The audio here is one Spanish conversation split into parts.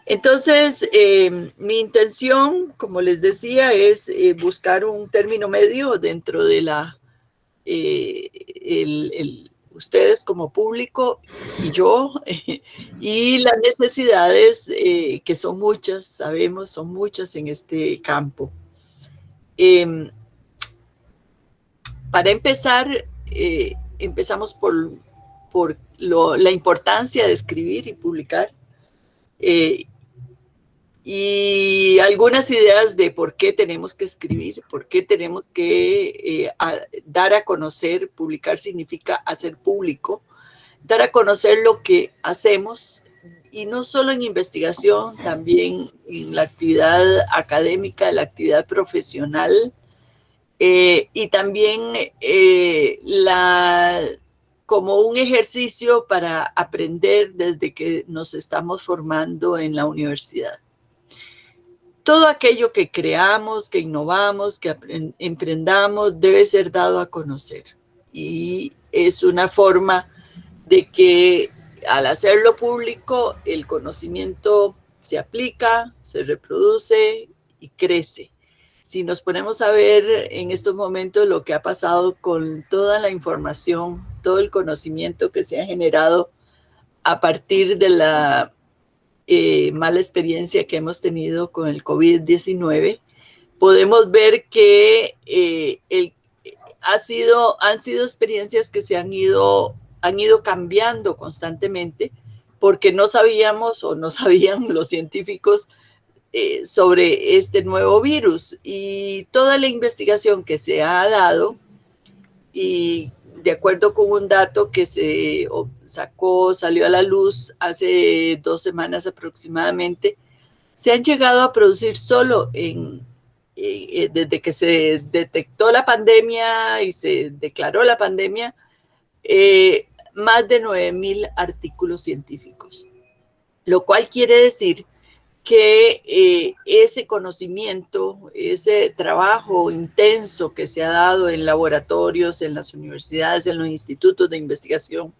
Entonces, mi intención, como les decía, es buscar un término medio dentro de ustedes como público y yo, y las necesidades que son muchas, sabemos, son muchas en este campo. Para empezar, empezamos por la importancia de escribir y publicar. Y algunas ideas de por qué tenemos que escribir, por qué tenemos que dar a conocer. Publicar significa hacer público, dar a conocer lo que hacemos, y no solo en investigación, también en la actividad académica, la actividad profesional, y también como un ejercicio para aprender desde que nos estamos formando en la universidad. Todo aquello que creamos, que innovamos, que emprendamos, debe ser dado a conocer. Y es una forma de que al hacerlo público, el conocimiento se aplica, se reproduce y crece. Si nos ponemos a ver en estos momentos lo que ha pasado con toda la información, todo el conocimiento que se ha generado a partir de la mala experiencia que hemos tenido con el COVID-19, podemos ver que han sido experiencias que han ido cambiando constantemente, porque no sabíamos o no sabían los científicos sobre este nuevo virus, y toda la investigación que se ha dado, y de acuerdo con un dato que salió a la luz hace 2 semanas aproximadamente, se han llegado a producir solo desde que se detectó la pandemia y se declaró la pandemia, más de 9,000 artículos científicos, lo cual quiere decir que ese conocimiento, ese trabajo intenso que se ha dado en laboratorios, en las universidades, en los institutos de investigación,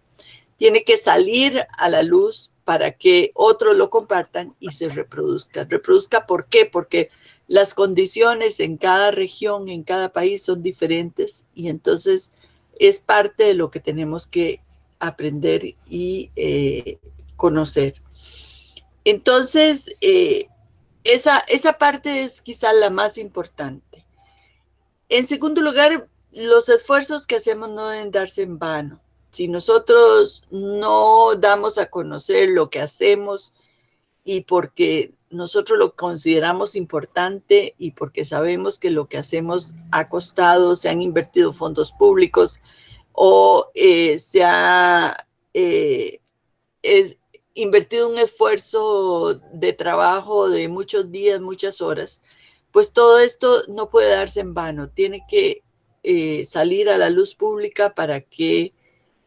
tiene que salir a la luz para que otros lo compartan y se reproduzca. ¿Reproduzca por qué? Porque las condiciones en cada región, en cada país son diferentes, y entonces es parte de lo que tenemos que aprender y conocer. Entonces, esa parte es quizá la más importante. En segundo lugar, los esfuerzos que hacemos no deben darse en vano. Si nosotros no damos a conocer lo que hacemos, y porque nosotros lo consideramos importante y porque sabemos que lo que hacemos ha costado, se han invertido fondos públicos o se ha invertido un esfuerzo de trabajo de muchos días, muchas horas, pues todo esto no puede darse en vano. Tiene que salir a la luz pública para que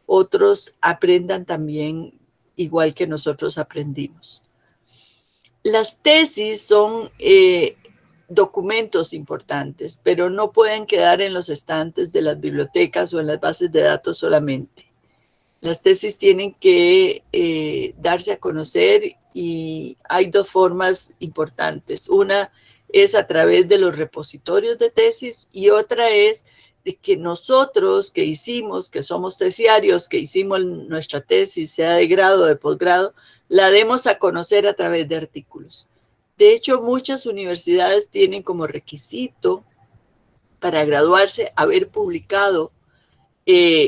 otros aprendan también igual que nosotros aprendimos. Las tesis son documentos importantes, pero no pueden quedar en los estantes de las bibliotecas o en las bases de datos solamente. Las tesis tienen que darse a conocer, y hay dos formas importantes. Una es a través de los repositorios de tesis, y otra es de que nosotros que somos tesiarios, que hicimos nuestra tesis, sea de grado o de posgrado, la demos a conocer a través de artículos. De hecho, muchas universidades tienen como requisito para graduarse haber publicado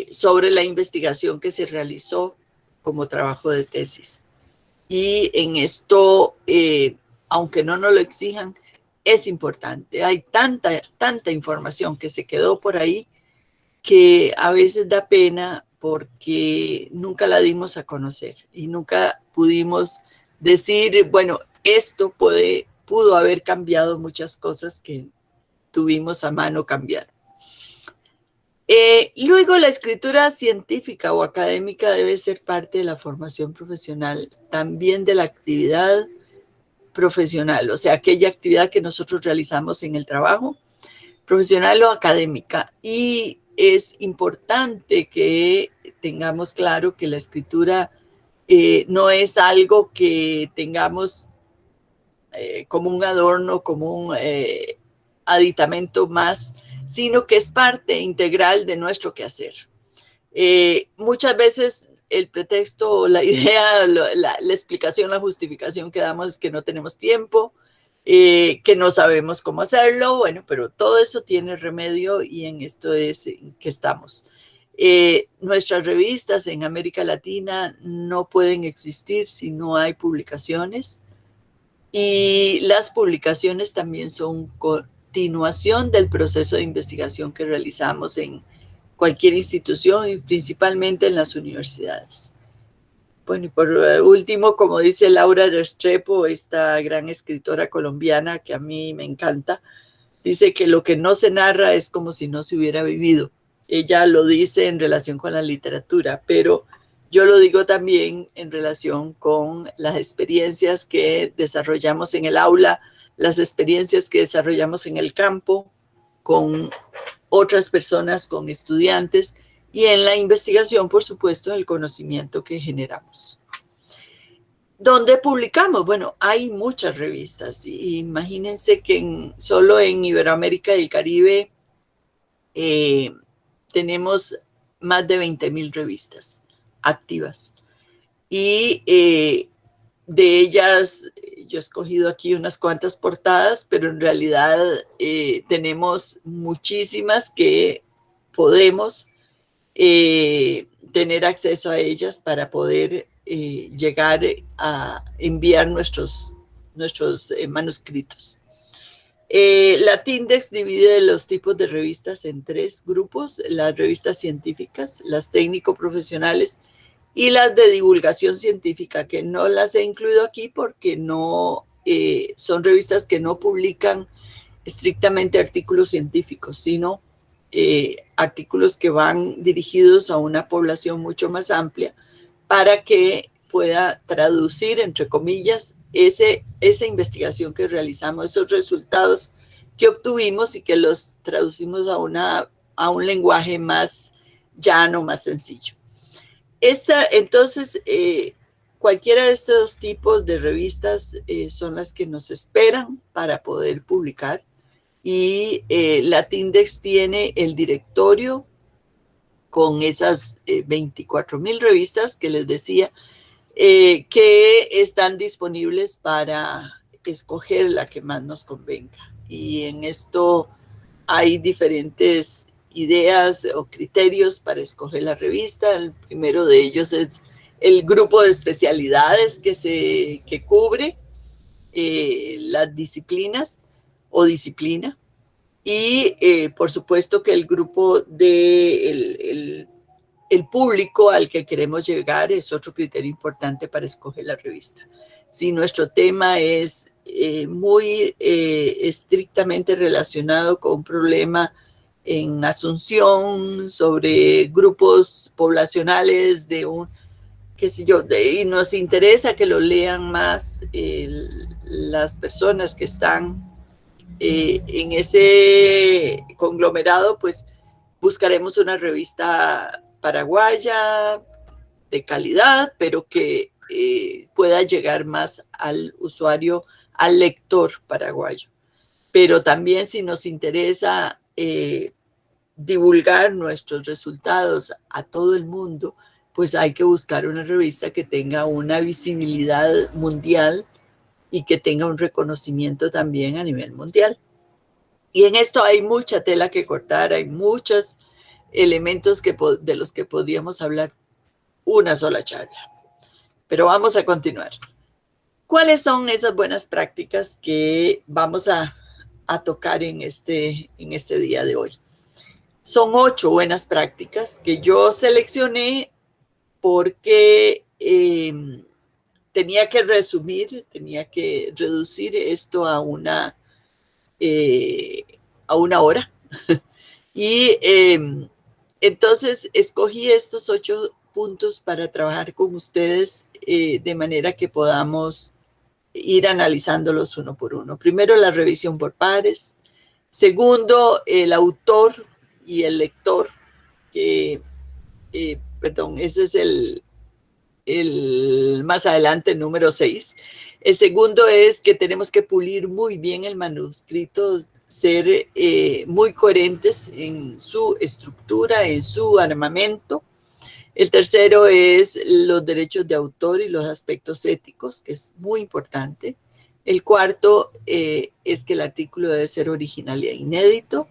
sobre la investigación que se realizó como trabajo de tesis. Y en esto, aunque no nos lo exijan, es importante. Hay tanta información que se quedó por ahí que a veces da pena porque nunca la dimos a conocer y nunca pudimos decir, bueno, esto pudo haber cambiado muchas cosas que tuvimos a mano cambiar. Luego, la escritura científica o académica debe ser parte de la formación profesional, también de la actividad profesional, o sea, aquella actividad que nosotros realizamos en el trabajo, profesional o académica. Y es importante que tengamos claro que la escritura no es algo que tengamos como un adorno, como un aditamento más, sino que es parte integral de nuestro quehacer. Muchas veces el pretexto, la idea, la explicación, la justificación que damos es que no tenemos tiempo, que no sabemos cómo hacerlo, bueno, pero todo eso tiene remedio y en esto es en que estamos. Nuestras revistas en América Latina no pueden existir si no hay publicaciones, y las publicaciones también son continuación del proceso de investigación que realizamos en cualquier institución y principalmente en las universidades. Bueno, y por último, como dice Laura Restrepo, esta gran escritora colombiana que a mí me encanta, dice que lo que no se narra es como si no se hubiera vivido. Ella lo dice en relación con la literatura, pero yo lo digo también en relación con las experiencias que desarrollamos en el aula, las experiencias que desarrollamos en el campo, con otras personas, con estudiantes, y en la investigación, por supuesto, el conocimiento que generamos. ¿Dónde publicamos? Bueno, hay muchas revistas. Imagínense que solo en Iberoamérica y el Caribe tenemos más de 20,000 revistas activas. Y de ellas, yo he escogido aquí unas cuantas portadas, pero en realidad tenemos muchísimas que podemos tener acceso a ellas para poder llegar a enviar nuestros manuscritos. La Tindex divide los tipos de revistas en 3 grupos: las revistas científicas, las técnico-profesionales y las de divulgación científica, que no las he incluido aquí porque no son revistas que no publican estrictamente artículos científicos, sino artículos que van dirigidos a una población mucho más amplia para que pueda traducir, entre comillas, esa investigación que realizamos, esos resultados que obtuvimos y que los traducimos a un lenguaje más llano, más sencillo. Entonces, cualquiera de estos tipos de revistas son las que nos esperan para poder publicar. Y la Tindex tiene el directorio con esas 24,000 revistas que les decía, que están disponibles para escoger la que más nos convenga. Y en esto hay diferentes ideas o criterios para escoger la revista. El primero de ellos es el grupo de especialidades que cubre las disciplinas o disciplina. Y por supuesto que el grupo de el público al que queremos llegar es otro criterio importante para escoger la revista. Si nuestro tema es muy estrictamente relacionado con un problema en Asunción, sobre grupos poblacionales qué sé yo, y nos interesa que lo lean más las personas que están en ese conglomerado, pues buscaremos una revista paraguaya de calidad, pero que pueda llegar más al usuario, al lector paraguayo. Pero también, si nos interesa divulgar nuestros resultados a todo el mundo, pues hay que buscar una revista que tenga una visibilidad mundial y que tenga un reconocimiento también a nivel mundial. Y en esto hay mucha tela que cortar, hay muchos elementos de los que podríamos hablar una sola charla. Pero vamos a continuar. ¿Cuáles son esas buenas prácticas que vamos a tocar en este día de hoy? Son 8 buenas prácticas que yo seleccioné porque tenía que reducir esto a una hora. Y entonces escogí estos 8 puntos para trabajar con ustedes de manera que podamos ir analizándolos uno por uno. Primero, la revisión por pares. Segundo, el autor y el lector, ese es el más adelante, número 6. El segundo es que tenemos que pulir muy bien el manuscrito, ser muy coherentes en su estructura, en su armamento. El tercero es los derechos de autor y los aspectos éticos, que es muy importante. El cuarto es que el artículo debe ser original e inédito.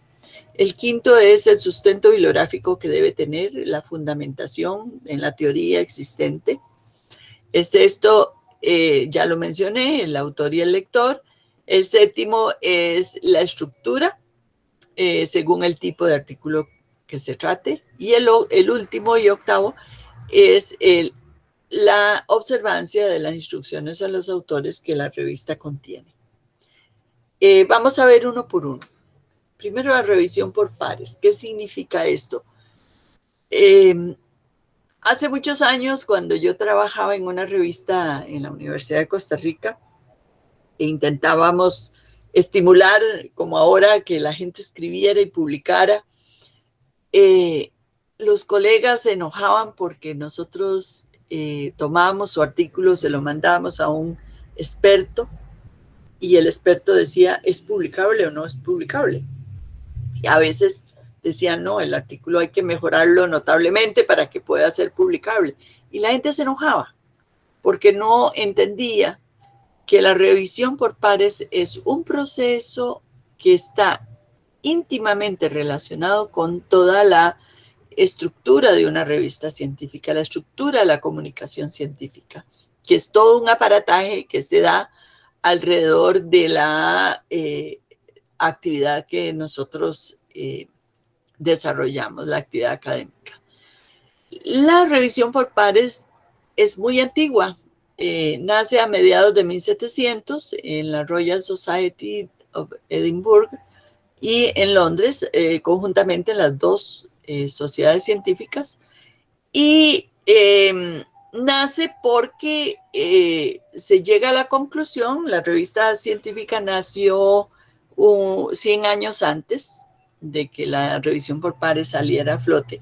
El quinto es el sustento bibliográfico que debe tener, la fundamentación en la teoría existente. El sexto, ya lo mencioné, el autor y el lector. El séptimo es la estructura, según el tipo de artículo que se trate. Y el último y octavo es la observancia de las instrucciones a los autores que la revista contiene. Vamos a ver uno por uno. Primero, la revisión por pares. ¿Qué significa esto? Hace muchos años, cuando yo trabajaba en una revista en la Universidad de Costa Rica, e intentábamos estimular, como ahora, que la gente escribiera y publicara, los colegas se enojaban porque nosotros tomábamos su artículo, se lo mandábamos a un experto y el experto decía, ¿es publicable o no es publicable? Y a veces decían, no, el artículo hay que mejorarlo notablemente para que pueda ser publicable. Y la gente se enojaba porque no entendía que la revisión por pares es un proceso que está íntimamente relacionado con toda la estructura de una revista científica, la estructura de la comunicación científica, que es todo un aparataje que se da alrededor de la actividad que nosotros desarrollamos, la actividad académica. La revisión por pares es muy antigua, nace a mediados de 1700 en la Royal Society of Edinburgh y en Londres, conjuntamente en las dos sociedades científicas, y nace porque se llega a la conclusión, la revista científica nació 100 años antes de que la revisión por pares saliera a flote,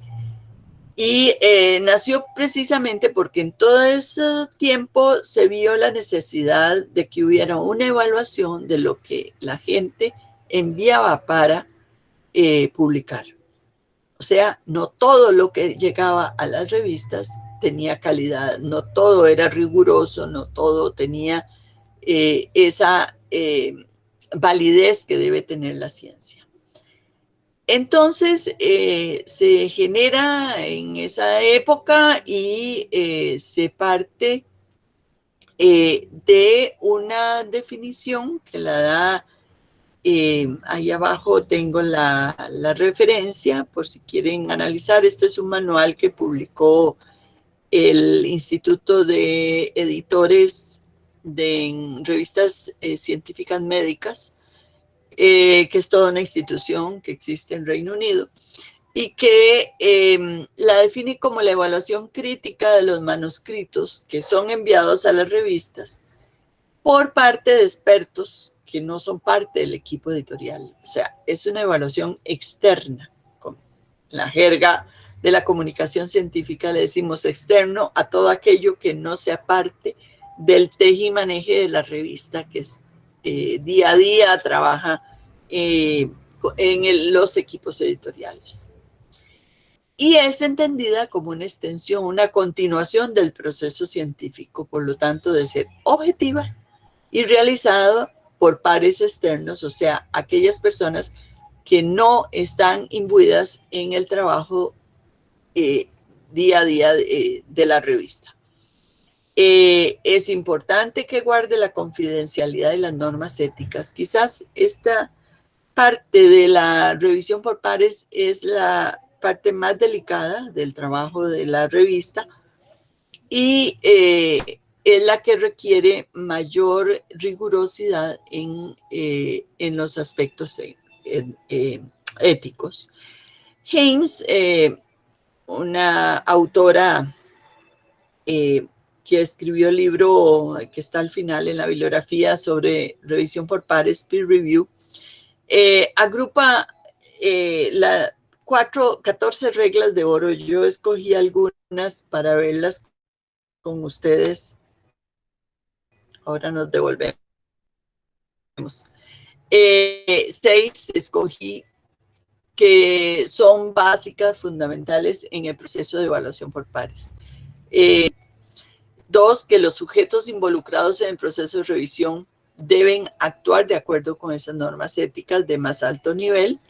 y nació precisamente porque en todo ese tiempo se vio la necesidad de que hubiera una evaluación de lo que la gente enviaba para publicar. O sea, no todo lo que llegaba a las revistas tenía calidad, no todo era riguroso, no todo tenía esa validez que debe tener la ciencia. Entonces, se genera en esa época y se parte de una definición que la da, ahí abajo tengo la referencia por si quieren analizar. Este es un manual que publicó el Instituto de Editores de revistas científicas médicas, que es toda una institución que existe en Reino Unido y que la define como la evaluación crítica de los manuscritos que son enviados a las revistas por parte de expertos que no son parte del equipo editorial. O sea, es una evaluación externa. Con la jerga de la comunicación científica le decimos externo a todo aquello que no sea parte del tejimaneje de la revista, que es día a día trabaja en los equipos editoriales. Y es entendida como una extensión, una continuación del proceso científico, por lo tanto, de ser objetiva y realizado por pares externos, o sea, aquellas personas que no están imbuidas en el trabajo día a día de la revista. Es importante que guarde la confidencialidad de las normas éticas. Quizás esta parte de la revisión por pares es la parte más delicada del trabajo de la revista y es la que requiere mayor rigurosidad en los aspectos éticos. Haynes, una autora que escribió el libro que está al final en la bibliografía sobre revisión por pares, peer review, agrupa 14 reglas de oro. Yo escogí algunas para verlas con ustedes ahora nos devolvemos. 6 escogí que son básicas, fundamentales en el proceso de evaluación por pares. 2, que los sujetos involucrados en el proceso de revisión deben actuar de acuerdo con esas normas éticas de más alto nivel.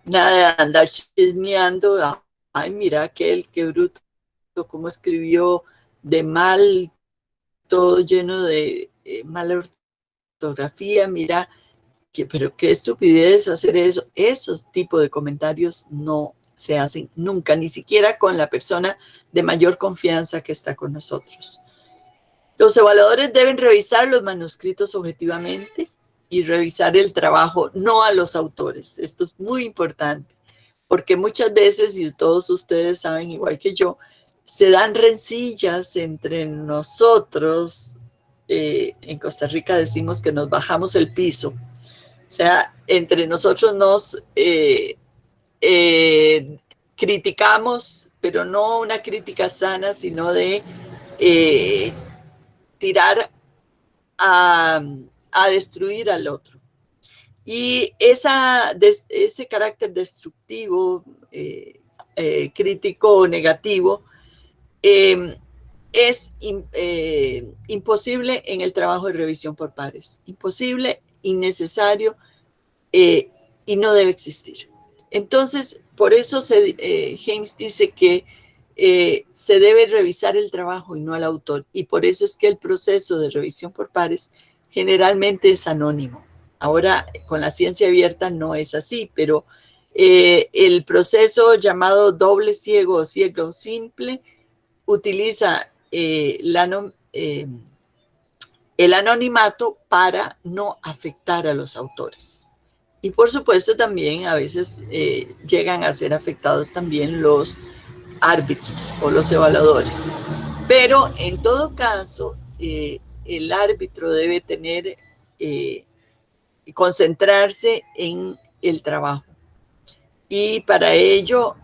Nada de andar chismeando, ay, mira aquel, qué bruto, cómo escribió de mal, todo lleno de mala ortografía, mira, pero qué estupidez hacer eso. Esos tipos de comentarios no se hacen nunca, ni siquiera con la persona de mayor confianza que está con nosotros. Los evaluadores deben revisar los manuscritos objetivamente y revisar el trabajo, no a los autores. Esto es muy importante, porque muchas veces, y todos ustedes saben igual que yo, se dan rencillas entre nosotros. En Costa Rica decimos que nos bajamos el piso. O sea, entre nosotros nos criticamos, pero no una crítica sana, sino de tirar a destruir al otro. Y ese carácter destructivo, crítico o negativo, es imposible en el trabajo de revisión por pares. Imposible, innecesario, y no debe existir. Entonces, por eso James dice que se debe revisar el trabajo y no al autor. Y por eso es que el proceso de revisión por pares generalmente es anónimo. Ahora, con la ciencia abierta no es así, pero el proceso llamado doble ciego o ciego simple utiliza el anonimato para no afectar a los autores. Y por supuesto también a veces llegan a ser afectados también los árbitros o los evaluadores. Pero en todo caso, el árbitro debe tener, concentrarse en el trabajo. Y para ello,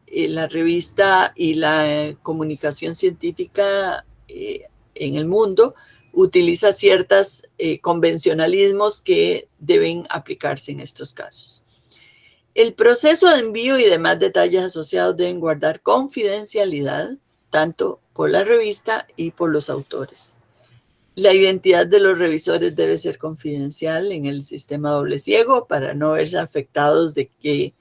la revista y la comunicación científica en el mundo utiliza ciertos convencionalismos que deben aplicarse en estos casos. El proceso de envío y demás detalles asociados deben guardar confidencialidad, tanto por la revista y por los autores. La identidad de los revisores debe ser confidencial en el sistema doble ciego para no verse afectados de que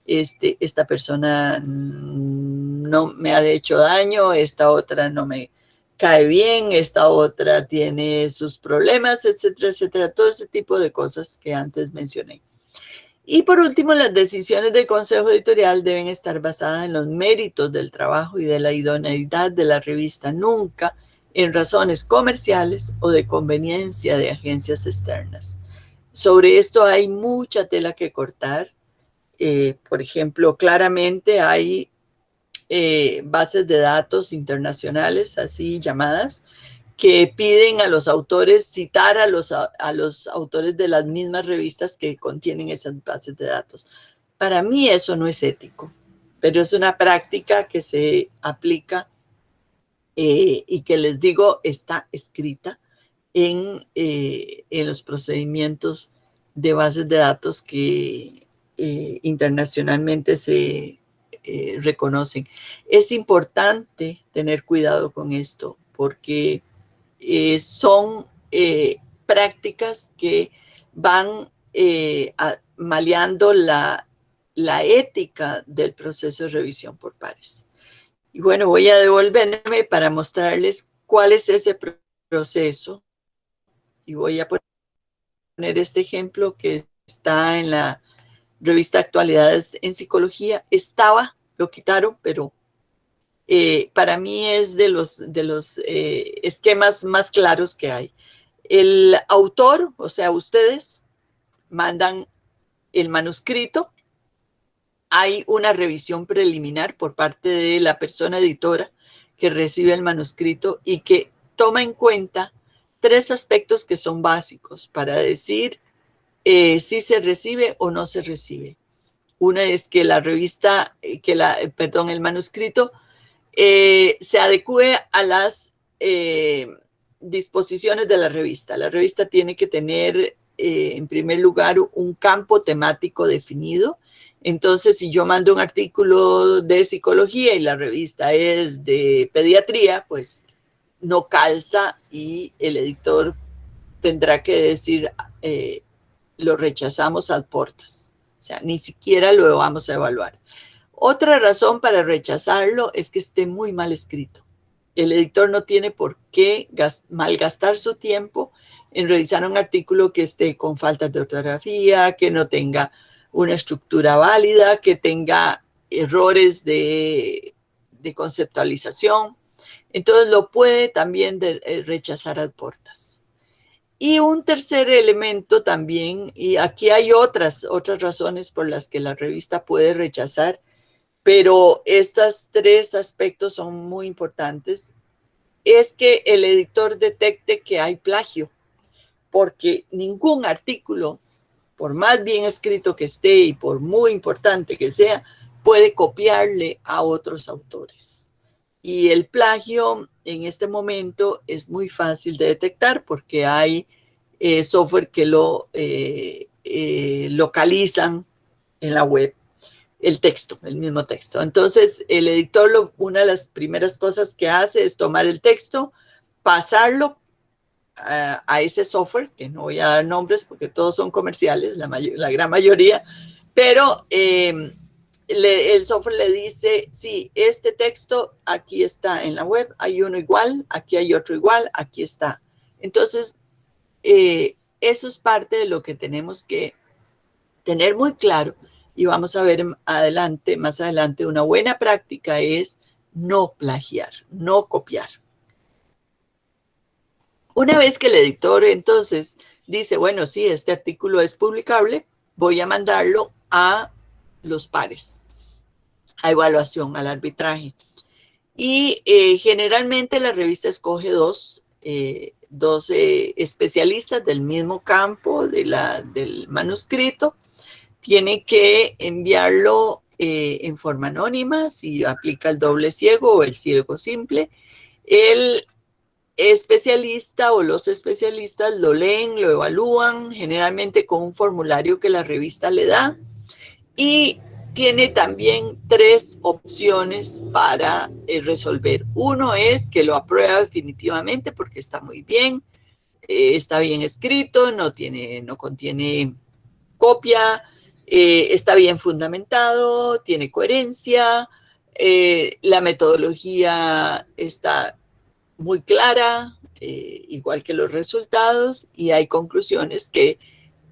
esta persona no me ha hecho daño, esta otra no me cae bien, esta otra tiene sus problemas, etcétera, etcétera. Todo ese tipo de cosas que antes mencioné. Y por último, las decisiones del Consejo Editorial deben estar basadas en los méritos del trabajo y de la idoneidad de la revista, nunca en razones comerciales o de conveniencia de agencias externas. Sobre esto hay mucha tela que cortar. Por ejemplo, claramente hay bases de datos internacionales, así llamadas, que piden a los autores citar a los autores de las mismas revistas que contienen esas bases de datos. Para mí eso no es ético, pero es una práctica que se aplica y que les digo está escrita en los procedimientos de bases de datos que internacionalmente se reconocen. Es importante tener cuidado con esto porque son prácticas que van maleando la ética del proceso de revisión por pares. Y bueno, voy a devolverme para mostrarles cuál es ese proceso. Y voy a poner este ejemplo que está en la revista Actualidades en Psicología. Lo quitaron, pero para mí es de los esquemas más claros que hay. El autor, o sea, ustedes mandan el manuscrito, hay una revisión preliminar por parte de la persona editora que recibe el manuscrito y que toma en cuenta 3 aspectos que son básicos para decir si se recibe o no se recibe. Una es que la revista, el manuscrito se adecue a las disposiciones de la revista. La revista tiene que tener, en primer lugar, un campo temático definido. Entonces, si yo mando un artículo de psicología y la revista es de pediatría, pues no calza y el editor tendrá que decir, lo rechazamos ad portas. O sea, ni siquiera lo vamos a evaluar. Otra razón para rechazarlo es que esté muy mal escrito. El editor no tiene por qué malgastar su tiempo en revisar un artículo que esté con faltas de ortografía, que no tenga una estructura válida, que tenga errores de conceptualización. Entonces lo puede también rechazar ad portas. Y un tercer elemento también, y aquí hay otras razones por las que la revista puede rechazar, pero estos tres aspectos son muy importantes, es que el editor detecte que hay plagio, porque ningún artículo, por más bien escrito que esté y por muy importante que sea, puede copiarle a otros autores. Y el plagio en este momento es muy fácil de detectar porque hay software que lo localizan en la web, el texto, el mismo texto. Entonces, el editor, una de las primeras cosas que hace es tomar el texto, pasarlo a ese software, que no voy a dar nombres porque todos son comerciales, la gran mayoría, pero el software le dice, sí, este texto aquí está en la web, hay uno igual, aquí hay otro igual, aquí está. Entonces, eso es parte de lo que tenemos que tener muy claro y vamos a ver más adelante, una buena práctica es no plagiar, no copiar. Una vez que el editor entonces dice, bueno, sí, este artículo es publicable, voy a mandarlo a los pares, a evaluación, al arbitraje. Y generalmente la revista escoge dos especialistas del mismo campo del manuscrito. Tiene que enviarlo en forma anónima, si aplica el doble ciego o el ciego simple. El especialista o los especialistas lo leen, lo evalúan, generalmente con un formulario que la revista le da, y tiene también tres opciones para resolver. Uno es que lo aprueba definitivamente porque está muy bien, está bien escrito, no contiene copia, está bien fundamentado, tiene coherencia, la metodología está muy clara, igual que los resultados, y hay conclusiones que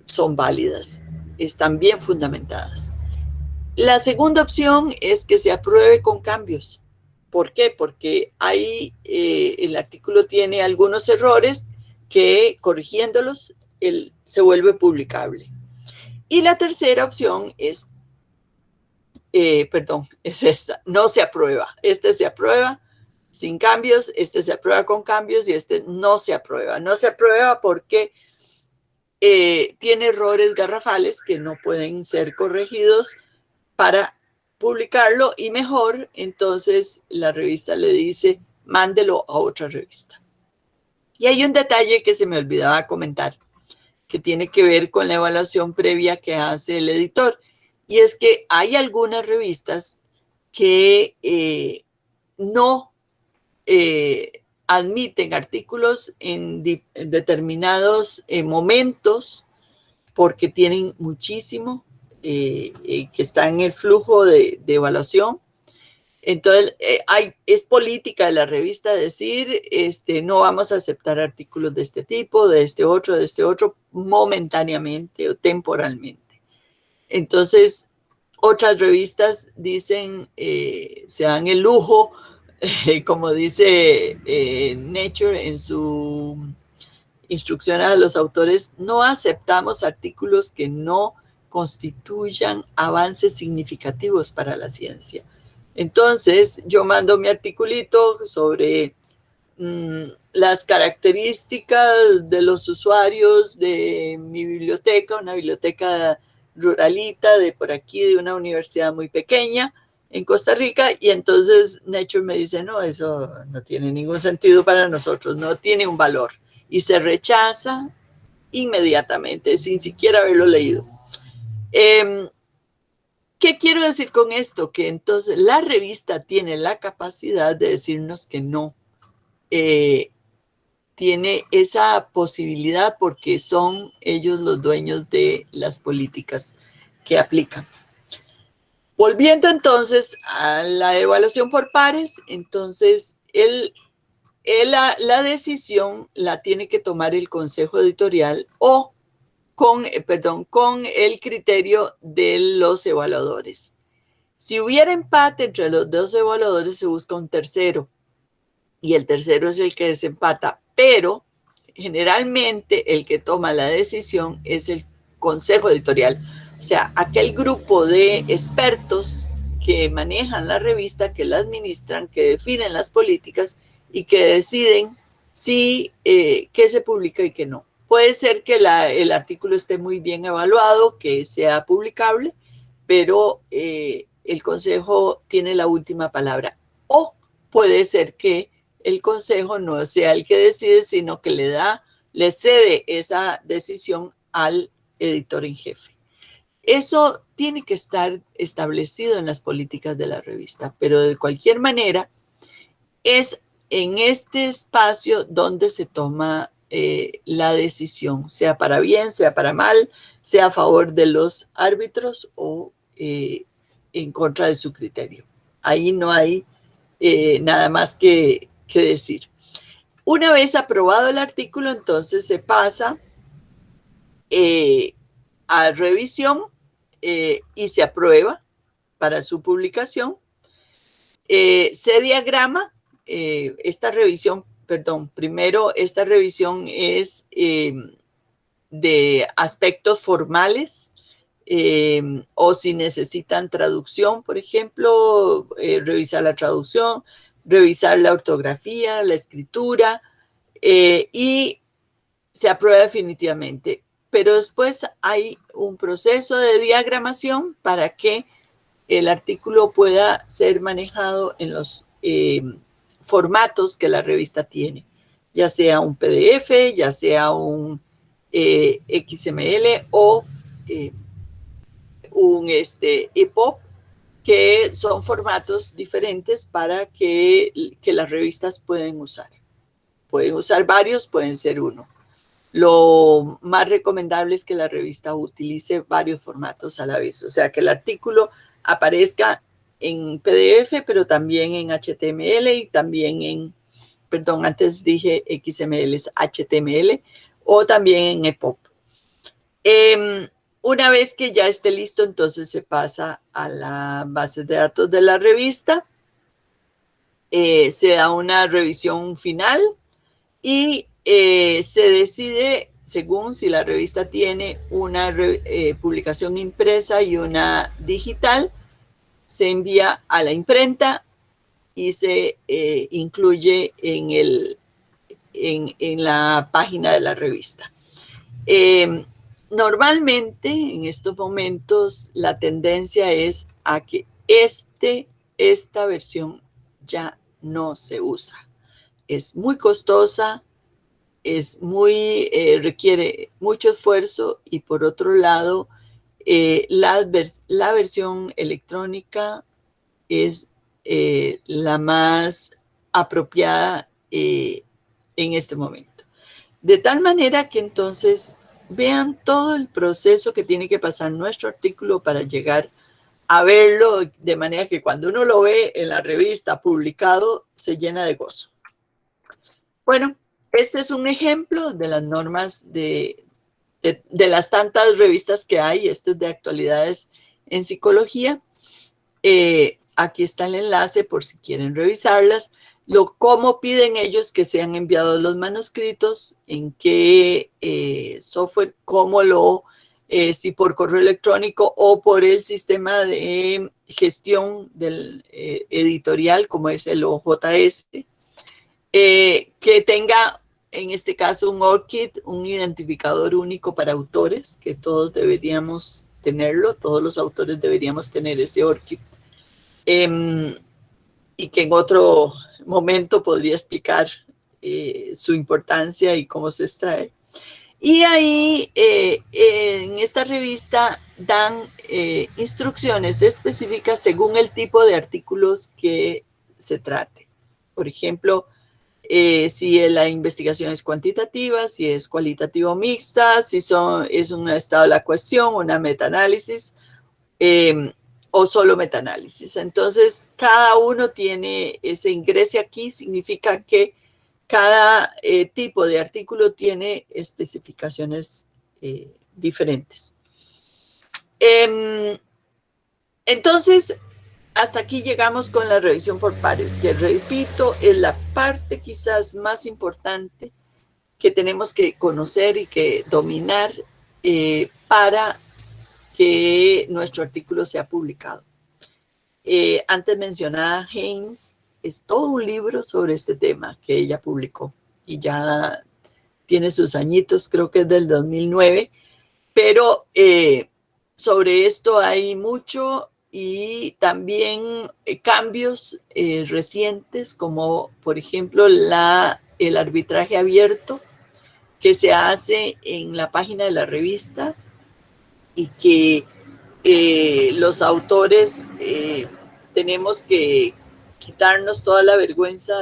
son válidas, están bien fundamentadas. La segunda opción es que se apruebe con cambios. ¿Por qué? Porque el artículo tiene algunos errores que corrigiéndolos se vuelve publicable. Y la tercera opción es esta, no se aprueba. Este se aprueba sin cambios, este se aprueba con cambios y este no se aprueba. No se aprueba porque tiene errores garrafales que no pueden ser corregidos para publicarlo y mejor, entonces la revista le dice, mándelo a otra revista. Y hay un detalle que se me olvidaba comentar, que tiene que ver con la evaluación previa que hace el editor. Y es que hay algunas revistas que no admiten artículos en determinados momentos porque tienen muchísimo que está en el flujo de evaluación. Entonces, es política de la revista decir, no vamos a aceptar artículos de este tipo, de este otro, momentáneamente o temporalmente. Entonces, otras revistas dicen, se dan el lujo, como dice Nature en su instrucciones a los autores, no aceptamos artículos que no constituyan avances significativos para la ciencia. Entonces, yo mando mi articulito sobre las características de los usuarios de mi biblioteca, una biblioteca ruralita de por aquí, de una universidad muy pequeña, en Costa Rica, y entonces Nature me dice, no, eso no tiene ningún sentido para nosotros, no tiene un valor, y se rechaza inmediatamente, sin siquiera haberlo leído. ¿Qué quiero decir con esto? Que entonces la revista tiene la capacidad de decirnos que no. Tiene esa posibilidad porque son ellos los dueños de las políticas que aplican. Volviendo entonces a la evaluación por pares, entonces la decisión la tiene que tomar el consejo editorial o con el criterio de los evaluadores. Si hubiera empate entre los dos evaluadores, se busca un tercero y el tercero es el que desempata, pero generalmente el que toma la decisión es el consejo editorial, o sea, aquel grupo de expertos que manejan la revista, que la administran, que definen las políticas y que deciden si qué se publica y qué no. Puede ser que el artículo esté muy bien evaluado, que sea publicable, pero el consejo tiene la última palabra. O puede ser que el consejo no sea el que decide, sino que le cede esa decisión al editor en jefe. Eso tiene que estar establecido en las políticas de la revista, pero de cualquier manera es en este espacio donde se toma la decisión, sea para bien, sea para mal, sea a favor de los árbitros o en contra de su criterio. Ahí no hay nada más que decir. Una vez aprobado el artículo, entonces se pasa a revisión y se aprueba para su publicación. Se diagrama esta revisión, primero esta revisión es de aspectos formales, o si necesitan traducción, por ejemplo, revisar la traducción, revisar la ortografía, la escritura, y se aprueba definitivamente. Pero después hay un proceso de diagramación para que el artículo pueda ser manejado en los formatos que la revista tiene, ya sea un PDF, ya sea un XML o un EPUB, que son formatos diferentes para que las revistas pueden usar. Pueden usar varios, pueden ser uno. Lo más recomendable es que la revista utilice varios formatos a la vez, o sea, que el artículo aparezca en PDF, pero también en HTML y también en, antes dije XML, es HTML, o también en EPUB. Una vez que ya esté listo, entonces se pasa a la base de datos de la revista, se da una revisión final y se decide según si la revista tiene una publicación impresa y una digital, se envía a la imprenta y se incluye en la página de la revista. Normalmente en estos momentos la tendencia es a que esta versión ya no se usa. Es muy costosa, requiere mucho esfuerzo y por otro lado la versión electrónica es la más apropiada en este momento. De tal manera que entonces vean todo el proceso que tiene que pasar nuestro artículo para llegar a verlo, de manera que cuando uno lo ve en la revista publicado, se llena de gozo. Bueno, este es un ejemplo de las normas de las tantas revistas que hay. Este es de actualidades en psicología. Aquí está el enlace por si quieren revisarlas. Cómo piden ellos que sean enviados los manuscritos, en qué software, cómo si por correo electrónico o por el sistema de gestión del editorial, como es el OJS, que tenga, en este caso, un ORCID, un identificador único para autores, que todos deberíamos tenerlo, todos los autores deberíamos tener ese ORCID. y que en otro momento podría explicar su importancia y cómo se extrae. Y ahí en esta revista dan instrucciones específicas según el tipo de artículos que se trate. Por ejemplo, si la investigación es cuantitativa, si es cualitativo mixta, si es un estado de la cuestión, una metaanálisis o solo metaanálisis. Entonces, cada uno tiene ese ingrese aquí, significa que cada tipo de artículo tiene especificaciones diferentes. Entonces, hasta aquí llegamos con la revisión por pares, que repito, es la parte quizás más importante que tenemos que conocer y que dominar para que nuestro artículo sea publicado. Antes mencionada Haynes, es todo un libro sobre este tema que ella publicó y ya tiene sus añitos, creo que es del 2009, pero sobre esto hay mucho y también cambios recientes, como por ejemplo el arbitraje abierto que se hace en la página de la revista y que los autores tenemos que quitarnos toda la vergüenza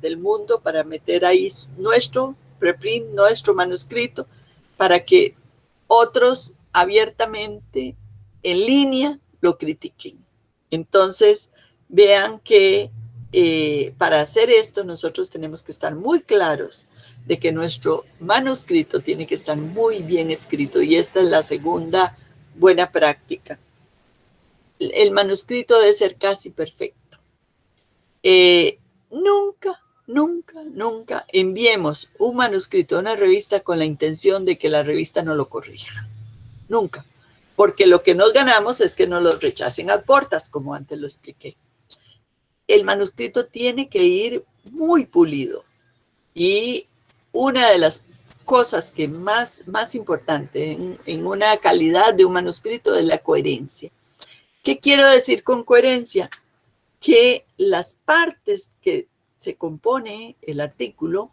del mundo para meter ahí nuestro preprint, nuestro manuscrito, para que otros abiertamente en línea lo critiquen. Entonces, vean que para hacer esto nosotros tenemos que estar muy claros de que nuestro manuscrito tiene que estar muy bien escrito, y esta es la segunda buena práctica. El manuscrito debe ser casi perfecto. Nunca enviemos un manuscrito a una revista con la intención de que la revista no lo corrija. Nunca. Porque lo que nos ganamos es que no lo rechacen a portas, como antes lo expliqué. El manuscrito tiene que ir muy pulido. Y una de las cosas que más importante en una calidad de un manuscrito es la coherencia. ¿Qué quiero decir con coherencia? Que las partes que se compone el artículo,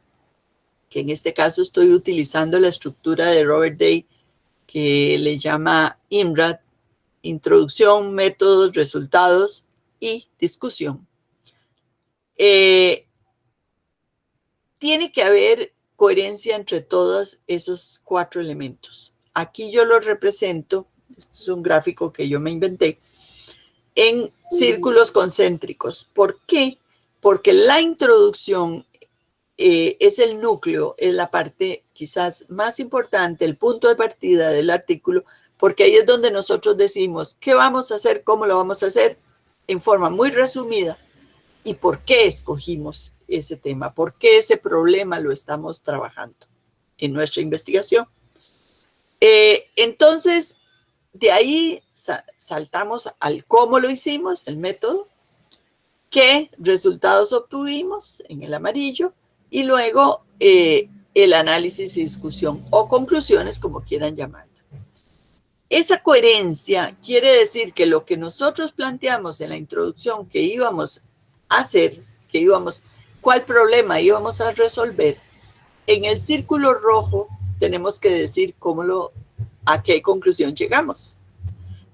que en este caso estoy utilizando la estructura de Robert Day, que le llama IMRAD, introducción, métodos, resultados y discusión. Tiene que haber coherencia entre todos esos 4 elementos. Aquí yo lo represento, esto es un gráfico que yo me inventé, en círculos concéntricos. ¿Por qué? Porque la introducción es el núcleo, es la parte quizás más importante, el punto de partida del artículo, porque ahí es donde nosotros decimos qué vamos a hacer, cómo lo vamos a hacer, en forma muy resumida, y por qué escogimos ese tema, por qué ese problema lo estamos trabajando en nuestra investigación. Entonces, de ahí saltamos al cómo lo hicimos, el método, qué resultados obtuvimos en el amarillo, y luego el análisis y discusión, o conclusiones, como quieran llamarlo. Esa coherencia quiere decir que lo que nosotros planteamos en la introducción que íbamos a hacer, cuál problema íbamos a resolver, en el círculo rojo tenemos que decir a qué conclusión llegamos.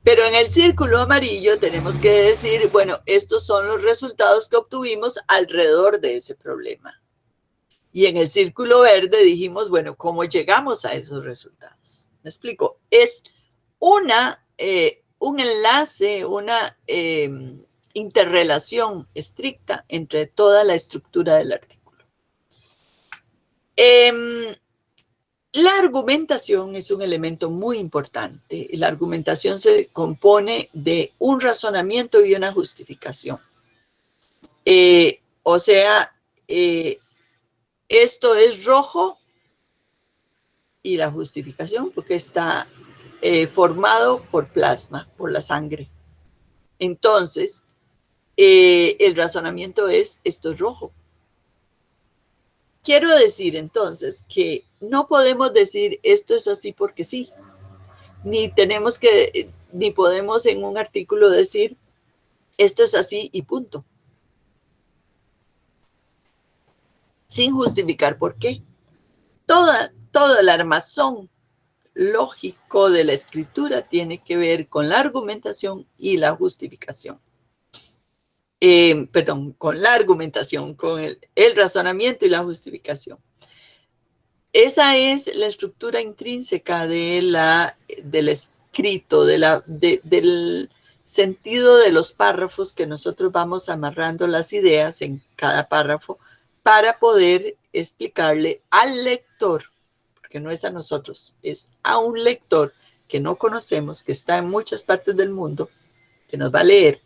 Pero en el círculo amarillo tenemos que decir, bueno, estos son los resultados que obtuvimos alrededor de ese problema. Y en el círculo verde dijimos, bueno, ¿cómo llegamos a esos resultados? ¿Me explico? Es un enlace, una interrelación estricta entre toda la estructura del artículo. La argumentación es un elemento muy importante. La argumentación se compone de un razonamiento y una justificación. O sea, esto es rojo y la justificación porque está formado por plasma, por la sangre. Entonces, el razonamiento es esto es rojo. Quiero decir entonces que no podemos decir esto es así porque sí, ni podemos en un artículo decir Esto es así y punto. Sin justificar por qué. Todo el armazón lógico de la escritura tiene que ver con la argumentación y la justificación. Con la argumentación, con el razonamiento y la justificación. Esa es la estructura intrínseca del escrito, del sentido de los párrafos que nosotros vamos amarrando las ideas en cada párrafo para poder explicarle al lector, porque no es a nosotros, es a un lector que no conocemos, que está en muchas partes del mundo, que nos va a leer,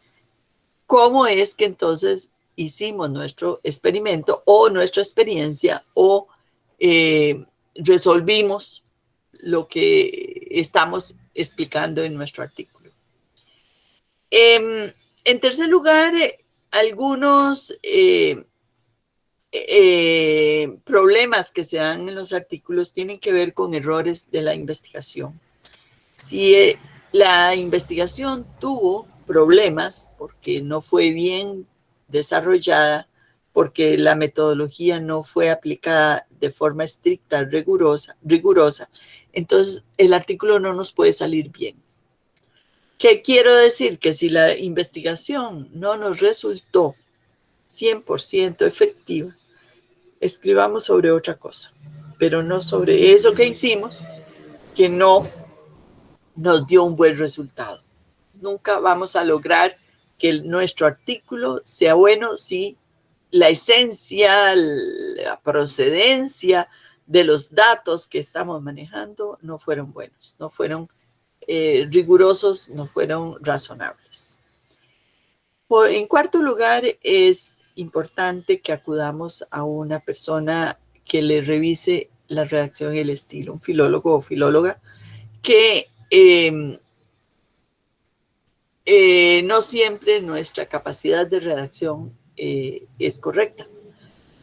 cómo es que entonces hicimos nuestro experimento o nuestra experiencia o resolvimos lo que estamos explicando en nuestro artículo. En tercer lugar, algunos problemas que se dan en los artículos tienen que ver con errores de la investigación. Si la investigación tuvo problemas porque no fue bien desarrollada, porque la metodología no fue aplicada de forma estricta, rigurosa, entonces el artículo no nos puede salir bien. ¿Qué quiero decir? Que si la investigación no nos resultó 100% efectiva, escribamos sobre otra cosa, pero no sobre eso que hicimos, que no nos dio un buen resultado. Nunca vamos a lograr que nuestro artículo sea bueno si la esencia, la procedencia de los datos que estamos manejando no fueron buenos, no fueron rigurosos, no fueron razonables. En cuarto lugar, es importante que acudamos a una persona que le revise la redacción y el estilo, un filólogo o filóloga, que no siempre nuestra capacidad de redacción es correcta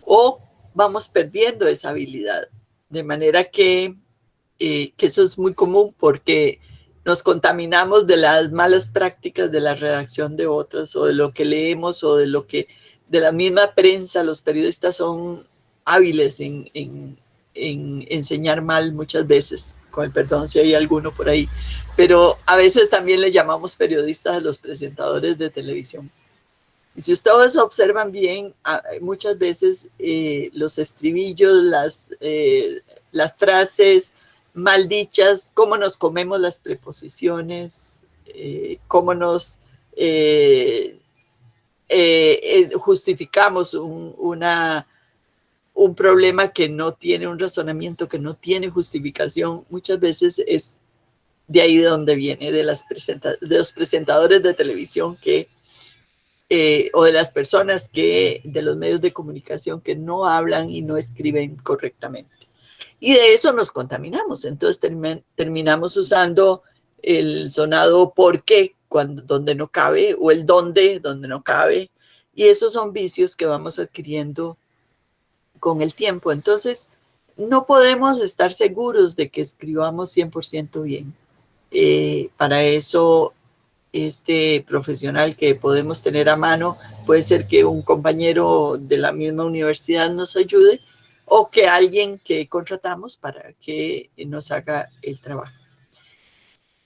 o vamos perdiendo esa habilidad, de manera que eso es muy común porque nos contaminamos de las malas prácticas de la redacción de otros o de lo que leemos o de lo que de la misma prensa. Los periodistas son hábiles en enseñar mal muchas veces, con el perdón si hay alguno por ahí, pero a veces también le llamamos periodistas a los presentadores de televisión. Y si ustedes observan bien, muchas veces los estribillos, las frases mal dichas, cómo nos comemos las preposiciones, cómo nos justificamos un problema que no tiene un razonamiento, que no tiene justificación, muchas veces es de ahí de donde viene, de los presentadores de televisión o de las personas de los medios de comunicación que no hablan y no escriben correctamente. Y de eso nos contaminamos. Entonces terminamos usando el sonado por qué donde no cabe o el donde no cabe. Y esos son vicios que vamos adquiriendo con el tiempo. Entonces, no podemos estar seguros de que escribamos 100% bien. Para eso, este profesional que podemos tener a mano, puede ser que un compañero de la misma universidad nos ayude o que alguien que contratamos para que nos haga el trabajo.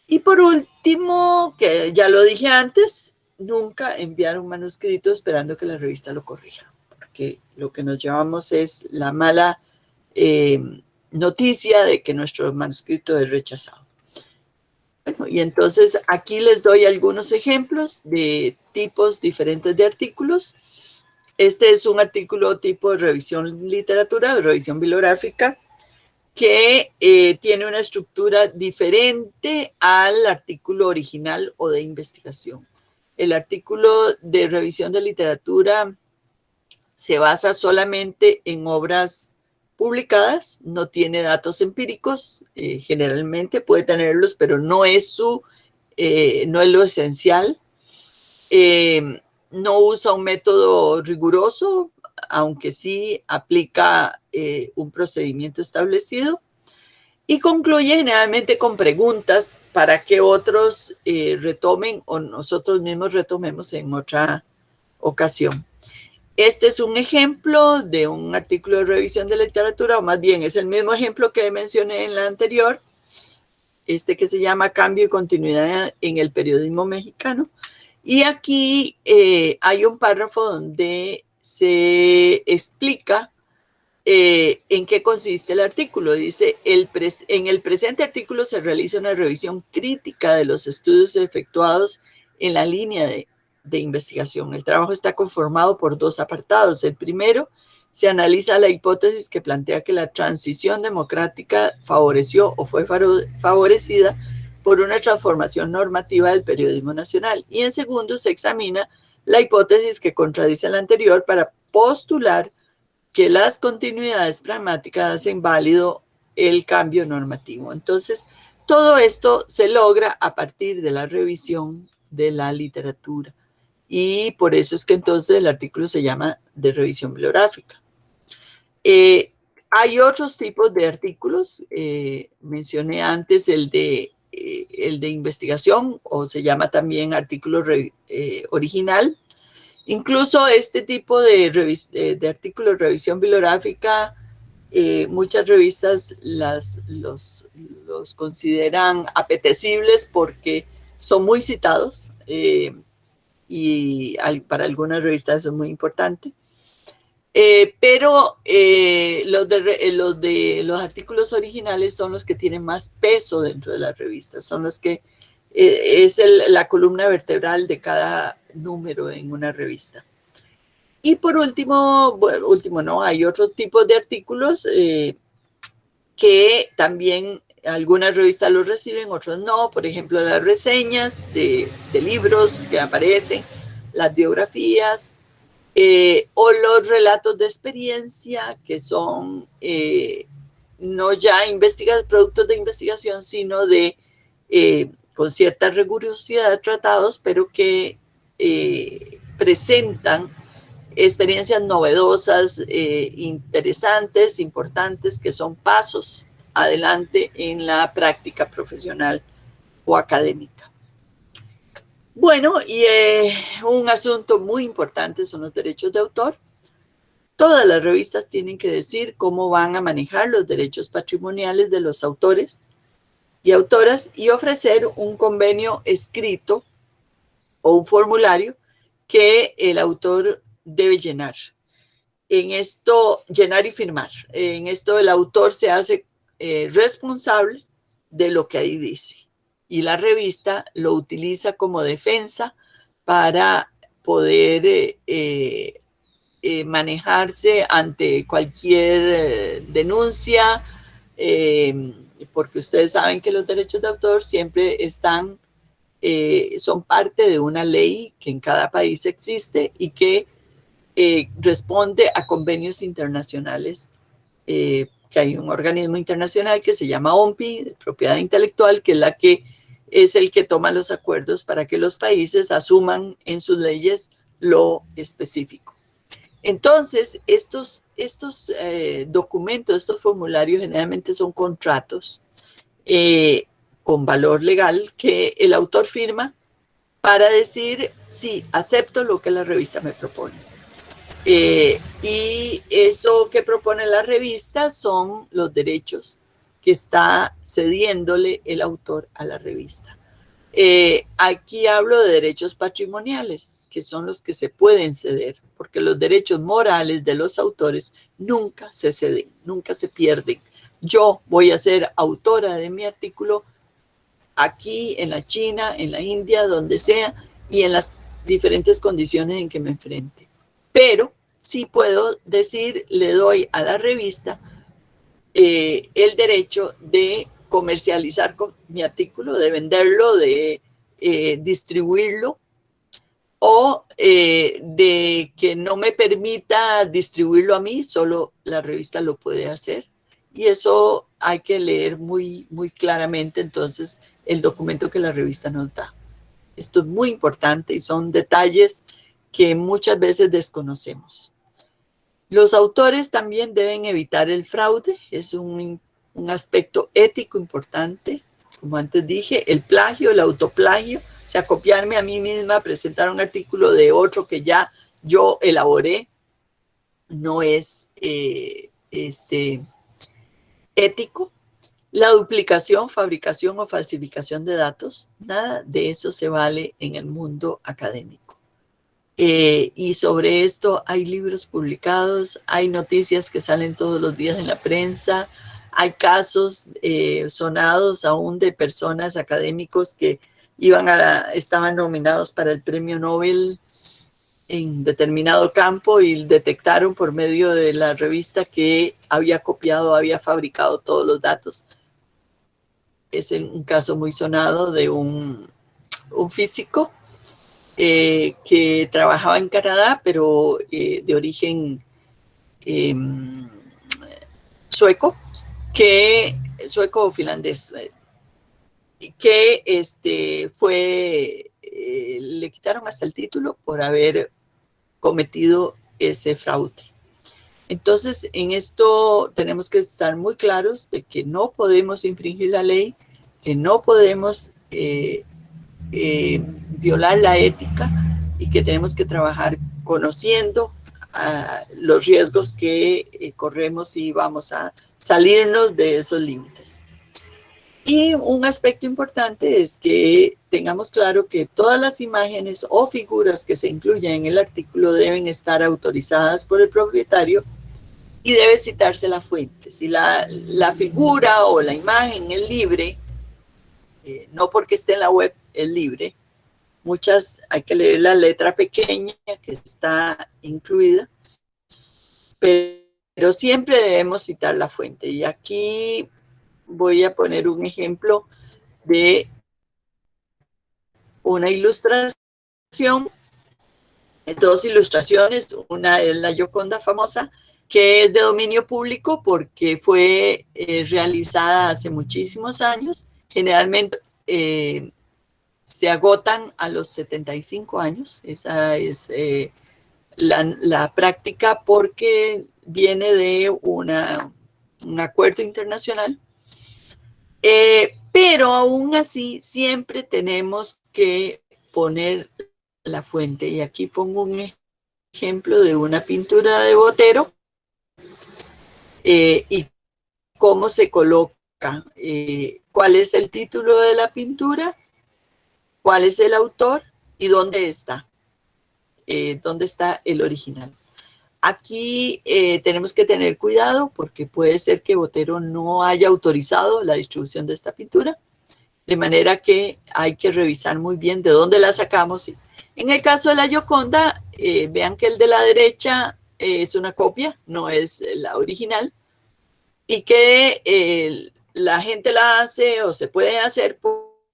Y por último, que ya lo dije antes, nunca enviar un manuscrito esperando que la revista lo corrija, porque lo que nos llevamos es la mala noticia de que nuestro manuscrito es rechazado. Bueno, y entonces aquí les doy algunos ejemplos de tipos diferentes de artículos. Este es un artículo tipo de revisión literatura, de revisión bibliográfica, que tiene una estructura diferente al artículo original o de investigación. El artículo de revisión de literatura se basa solamente en obras publicadas, no tiene datos empíricos, generalmente puede tenerlos, pero no es lo esencial. No usa un método riguroso, aunque sí aplica un procedimiento establecido. Y concluye generalmente con preguntas para que otros retomen o nosotros mismos retomemos en otra ocasión. Este es un ejemplo de un artículo de revisión de literatura, o más bien es el mismo ejemplo que mencioné en la anterior, que se llama Cambio y Continuidad en el Periodismo Mexicano. Y aquí hay un párrafo donde se explica en qué consiste el artículo. Dice, en el presente artículo se realiza una revisión crítica de los estudios efectuados en la línea de investigación. El trabajo está conformado por dos apartados. El primero, se analiza la hipótesis que plantea que la transición democrática favoreció o fue favorecida por una transformación normativa del periodismo nacional. Y en segundo, se examina la hipótesis que contradice la anterior para postular que las continuidades pragmáticas hacen válido el cambio normativo. Entonces, todo esto se logra a partir de la revisión de la literatura. Y por eso es que entonces el artículo se llama de revisión bibliográfica. Hay otros tipos de artículos. Mencioné antes el de investigación, o se llama también artículo original. Incluso este tipo de artículos de revisión bibliográfica, muchas revistas los consideran apetecibles porque son muy citados y para algunas revistas eso es muy importante. Pero los artículos originales son los que tienen más peso dentro de las revistas, son los que es la columna vertebral de cada número en una revista. Y por último, hay otro tipo de artículos que también algunas revistas los reciben, otros no. Por ejemplo, las reseñas de libros que aparecen, las biografías, o los relatos de experiencia, que son no ya productos de investigación, sino con cierta rigurosidad tratados, pero que presentan experiencias novedosas, interesantes, importantes, que son pasos adelante en la práctica profesional o académica. Bueno, y un asunto muy importante son los derechos de autor. Todas las revistas tienen que decir cómo van a manejar los derechos patrimoniales de los autores y autoras y ofrecer un convenio escrito o un formulario que el autor debe llenar. En esto, llenar y firmar. En esto el autor se hace responsable de lo que ahí dice. Y la revista lo utiliza como defensa para poder manejarse ante cualquier denuncia, porque ustedes saben que los derechos de autor siempre son parte de una ley que en cada país existe y que responde a convenios internacionales, que hay un organismo internacional que se llama OMPI, de propiedad intelectual, que es el que toma los acuerdos para que los países asuman en sus leyes lo específico. Entonces, estos documentos, estos formularios generalmente son contratos con valor legal que el autor firma para decir, sí, acepto lo que la revista me propone. Y eso que propone la revista son los derechos que está cediéndole el autor a la revista. Aquí hablo de derechos patrimoniales, que son los que se pueden ceder, porque los derechos morales de los autores nunca se ceden, nunca se pierden. Yo voy a ser autora de mi artículo aquí, en la China, en la India, donde sea, y en las diferentes condiciones en que me enfrente. Pero sí puedo decir, le doy a la revista el derecho de comercializar mi artículo, de venderlo, de distribuirlo, o de que no me permita distribuirlo a mí, solo la revista lo puede hacer. Y eso hay que leer muy, muy claramente entonces el documento que la revista nos da. Esto es muy importante y son detalles que muchas veces desconocemos. Los autores también deben evitar el fraude. Es un un aspecto ético importante, como antes dije, el plagio, el autoplagio, o sea, copiarme a mí misma, presentar un artículo de otro que ya yo elaboré, no es ético. La duplicación, fabricación o falsificación de datos, nada de eso se vale en el mundo académico. Y sobre esto hay libros publicados, hay noticias que salen todos los días en la prensa, hay casos sonados aún de personas académicos que estaban nominados para el premio Nobel en determinado campo y detectaron por medio de la revista que había copiado, había fabricado todos los datos. Es un caso muy sonado de un físico que trabajaba en Canadá, pero de origen sueco, sueco o finlandés, que le quitaron hasta el título por haber cometido ese fraude. Entonces, en esto tenemos que estar muy claros de que no podemos infringir la ley, que no podemos violar la ética y que tenemos que trabajar conociendo los riesgos que corremos y vamos a salirnos de esos límites. Y un aspecto importante es que tengamos claro que todas las imágenes o figuras que se incluyen en el artículo deben estar autorizadas por el propietario y debe citarse la fuente. Si la figura o la imagen es libre, no porque esté en la web, es libre. Muchas hay que leer la letra pequeña que está incluida, pero siempre debemos citar la fuente. Y aquí voy a poner un ejemplo de una ilustración, dos ilustraciones. Una es la Gioconda famosa, que es de dominio público porque fue realizada hace muchísimos años. Generalmente se agotan a los 75 años. Esa es la práctica porque viene de un acuerdo internacional. Pero aún así siempre tenemos que poner la fuente. Y aquí pongo un ejemplo de una pintura de Botero y cómo se coloca, cuál es el título de la pintura, cuál es el autor y dónde está el original. Aquí tenemos que tener cuidado porque puede ser que Botero no haya autorizado la distribución de esta pintura, de manera que hay que revisar muy bien de dónde la sacamos. En el caso de la Gioconda, vean que el de la derecha es una copia, no es la original, y que la gente la hace o se puede hacer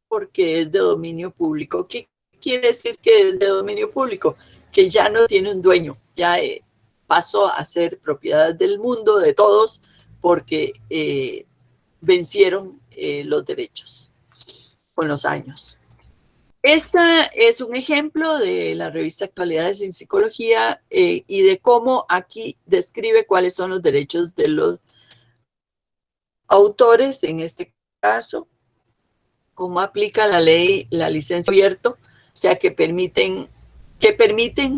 porque es de dominio público. ¿Qué quiere decir que es de dominio público? Que ya no tiene un dueño, ya pasó a ser propiedad del mundo, de todos, porque vencieron los derechos con los años. Esta es un ejemplo de la revista Actualidades en Psicología y de cómo aquí describe cuáles son los derechos de los autores, en este caso, cómo aplica la ley, la licencia abierta, o sea, que permiten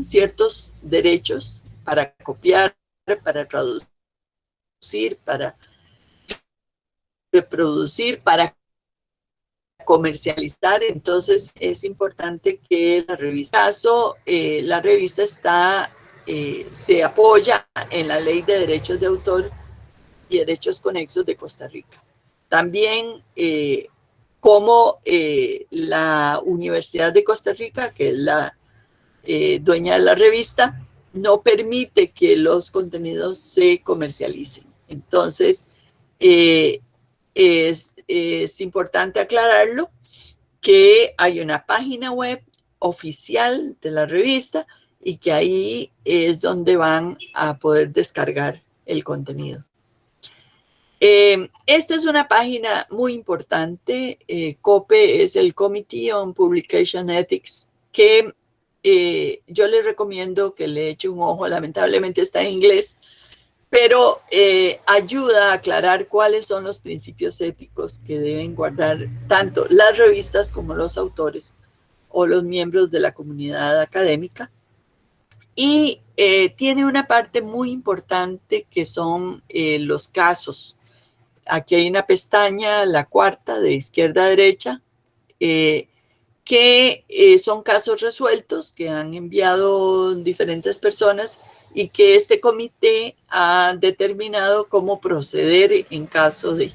ciertos derechos para copiar, para traducir, para reproducir, para comercializar. Entonces es importante que la revista se apoya en la Ley de Derechos de Autor y Derechos Conexos de Costa Rica. También como la Universidad de Costa Rica, que es la dueña de la revista, no permite que los contenidos se comercialicen. Entonces, es importante aclararlo que hay una página web oficial de la revista y que ahí es donde van a poder descargar el contenido. Esta es una página muy importante. COPE es el Committee on Publication Ethics, que yo les recomiendo que le eche un ojo. Lamentablemente está en inglés, pero ayuda a aclarar cuáles son los principios éticos que deben guardar tanto las revistas como los autores o los miembros de la comunidad académica. Y tiene una parte muy importante que son los casos. Aquí hay una pestaña, la cuarta, de izquierda a derecha, que son casos resueltos que han enviado diferentes personas y que este comité ha determinado cómo proceder en caso de...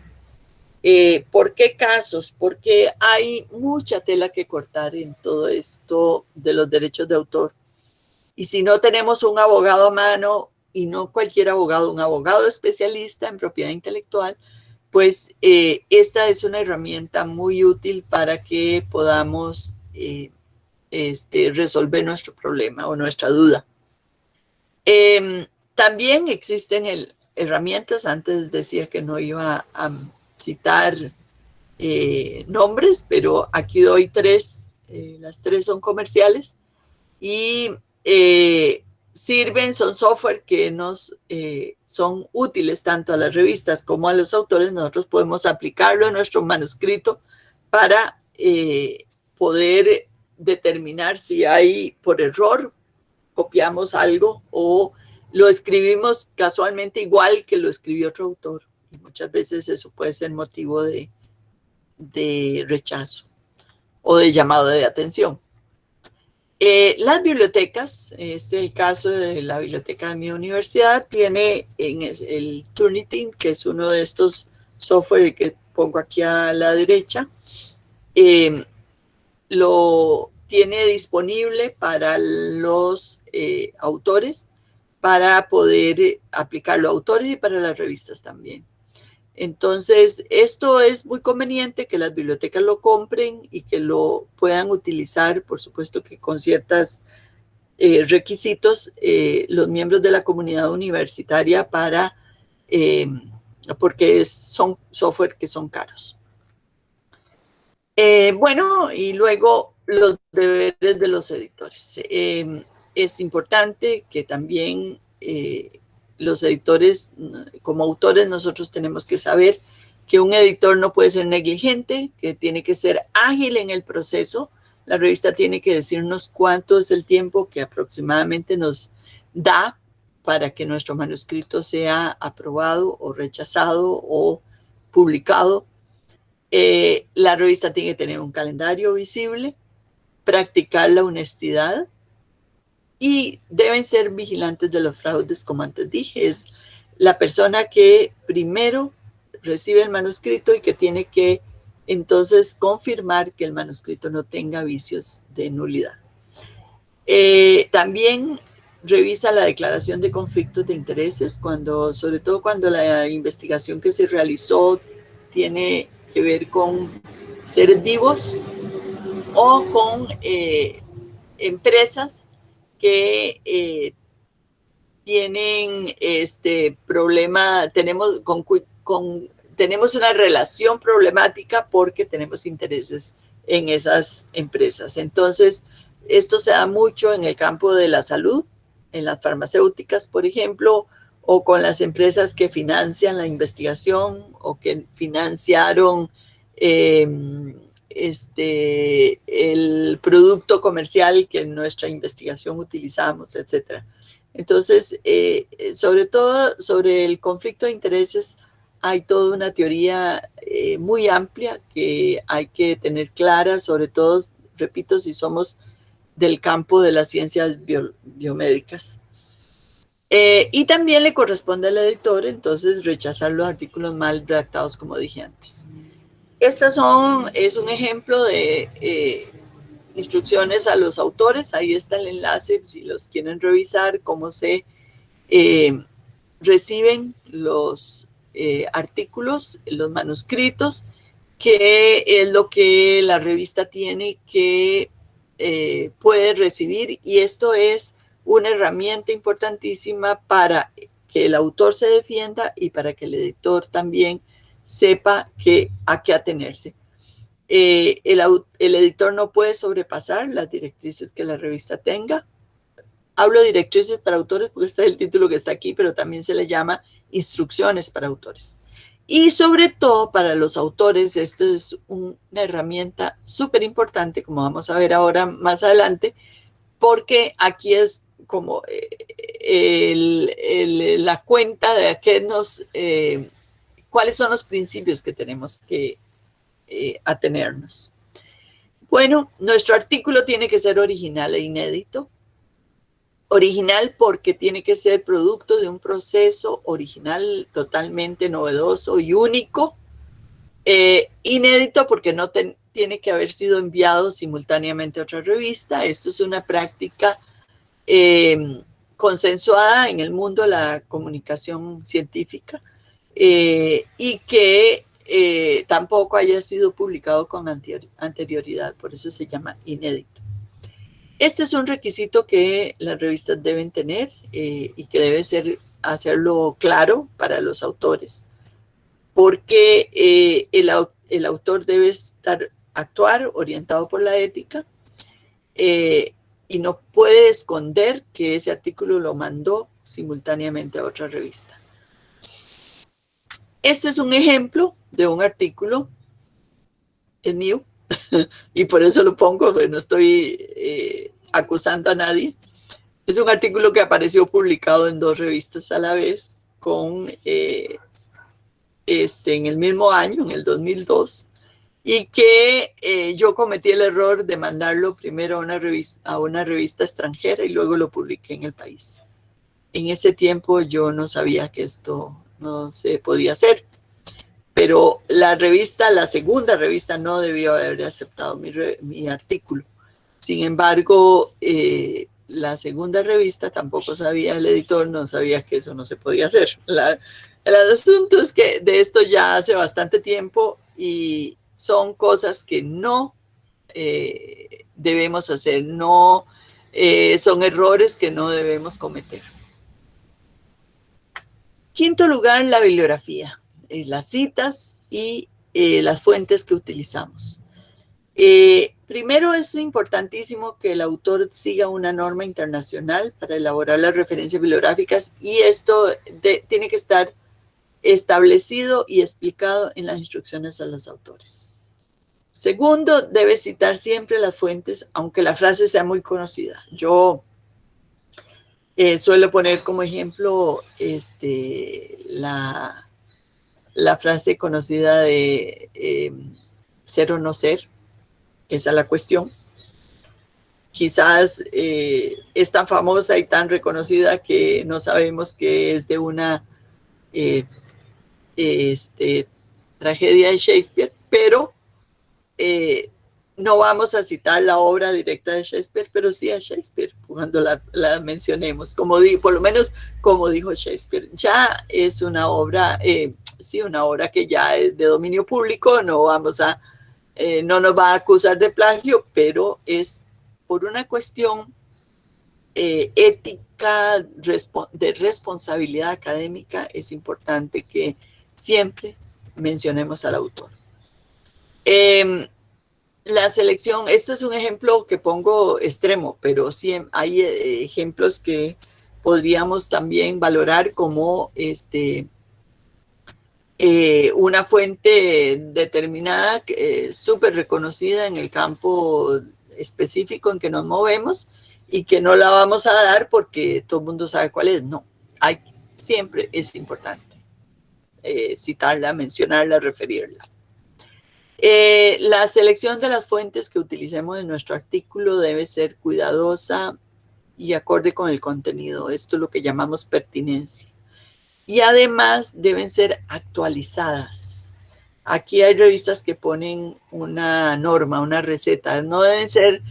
¿Por qué casos? Porque hay mucha tela que cortar en todo esto de los derechos de autor. Y si no tenemos un abogado a mano, y no cualquier abogado, un abogado especialista en propiedad intelectual, pues esta es una herramienta muy útil para que podamos resolver nuestro problema o nuestra duda. También existen herramientas, antes decía que no iba a citar nombres, pero aquí doy tres, las tres son comerciales y sirven, son software que nos son útiles tanto a las revistas como a los autores. Nosotros podemos aplicarlo en nuestro manuscrito para poder determinar si hay por error, copiamos algo o lo escribimos casualmente igual que lo escribió otro autor. Y muchas veces eso puede ser motivo de rechazo o de llamado de atención. Las bibliotecas, este es el caso de la biblioteca de mi universidad, tiene en el Turnitin, que es uno de estos software que pongo aquí a la derecha, lo tiene disponible para los autores, para poder aplicarlo a autores y para las revistas también. Entonces, esto es muy conveniente que las bibliotecas lo compren y que lo puedan utilizar, por supuesto que con ciertos requisitos, los miembros de la comunidad universitaria porque son software que son caros. Bueno, y luego los deberes de los editores. Es importante que también los editores, como autores, nosotros tenemos que saber que un editor no puede ser negligente, que tiene que ser ágil en el proceso. La revista tiene que decirnos cuánto es el tiempo que aproximadamente nos da para que nuestro manuscrito sea aprobado o rechazado o publicado. La revista tiene que tener un calendario visible, practicar la honestidad, y deben ser vigilantes de los fraudes, como antes dije. Es la persona que primero recibe el manuscrito y que tiene que entonces confirmar que el manuscrito no tenga vicios de nulidad. También revisa la declaración de conflictos de intereses, sobre todo cuando la investigación que se realizó tiene que ver con seres vivos o con empresas que tienen este problema, tenemos una relación problemática porque tenemos intereses en esas empresas. Entonces, esto se da mucho en el campo de la salud, en las farmacéuticas, por ejemplo, o con las empresas que financian la investigación o que financiaron el producto comercial que en nuestra investigación utilizamos, etc. Entonces, sobre todo sobre el conflicto de intereses, hay toda una teoría muy amplia que hay que tener clara, sobre todo, repito, si somos del campo de las ciencias biomédicas. Y también le corresponde al editor, entonces, rechazar los artículos mal redactados, como dije antes. Estas es un ejemplo de instrucciones a los autores. Ahí está el enlace si los quieren revisar, cómo se reciben los artículos, los manuscritos, qué es lo que la revista tiene que puede recibir. Y esto es una herramienta importantísima para que el autor se defienda y para que el editor también sepa a qué atenerse. El editor no puede sobrepasar las directrices que la revista tenga. Hablo de directrices para autores porque este es el título que está aquí, pero también se le llama instrucciones para autores. Y sobre todo para los autores, esto es una herramienta súper importante, como vamos a ver ahora más adelante, porque aquí es como la cuenta de cuáles son los principios que tenemos que atenernos. Bueno, nuestro artículo tiene que ser original e inédito. Original porque tiene que ser producto de un proceso original totalmente novedoso y único. Inédito porque no tiene que haber sido enviado simultáneamente a otra revista. Esto es una práctica consensuada en el mundo de la comunicación científica y que tampoco haya sido publicado con anterioridad, por eso se llama inédito. Este es un requisito que las revistas deben tener y que debe hacerlo claro para los autores, porque el autor debe actuar orientado por la ética y no puede esconder que ese artículo lo mandó simultáneamente a otra revista. Este es un ejemplo de un artículo, es mío, y por eso lo pongo, porque no estoy acusando a nadie. Es un artículo que apareció publicado en 2 revistas a la vez, en el mismo año, en el 2002, y que yo cometí el error de mandarlo primero a una revista extranjera y luego lo publiqué en el país. En ese tiempo yo no sabía que esto no se podía hacer, pero la segunda revista no debió haber aceptado mi artículo. Sin embargo, la segunda revista tampoco sabía, el editor no sabía que eso no se podía hacer. El asunto es que de esto ya hace bastante tiempo y son cosas que no debemos hacer, no son errores que no debemos cometer. Quinto lugar, la bibliografía, las citas y las fuentes que utilizamos. Primero es importantísimo que el autor siga una norma internacional para elaborar las referencias bibliográficas y esto tiene que estar establecido y explicado en las instrucciones a los autores. Segundo, debe citar siempre las fuentes, aunque la frase sea muy conocida. Yo suelo poner como ejemplo la frase conocida de ser o no ser. Esa es la cuestión. Quizás es tan famosa y tan reconocida que no sabemos que es de una tragedia de Shakespeare, pero no vamos a citar la obra directa de Shakespeare, pero sí a Shakespeare, cuando la mencionemos, por lo menos como dijo Shakespeare. Ya es una obra, sí, una obra que ya es de dominio público, no nos va a acusar de plagio, pero es por una cuestión ética, de responsabilidad académica, es importante que siempre mencionemos al autor. La selección, este es un ejemplo que pongo extremo, pero sí hay ejemplos que podríamos también valorar como una fuente determinada, súper reconocida en el campo específico en que nos movemos y que no la vamos a dar porque todo el mundo sabe cuál es. No, siempre es importante citarla, mencionarla, referirla. La selección de las fuentes que utilicemos en nuestro artículo debe ser cuidadosa y acorde con el contenido. Esto es lo que llamamos pertinencia. Y además deben ser actualizadas. Aquí hay revistas que ponen una norma, una receta. No deben ser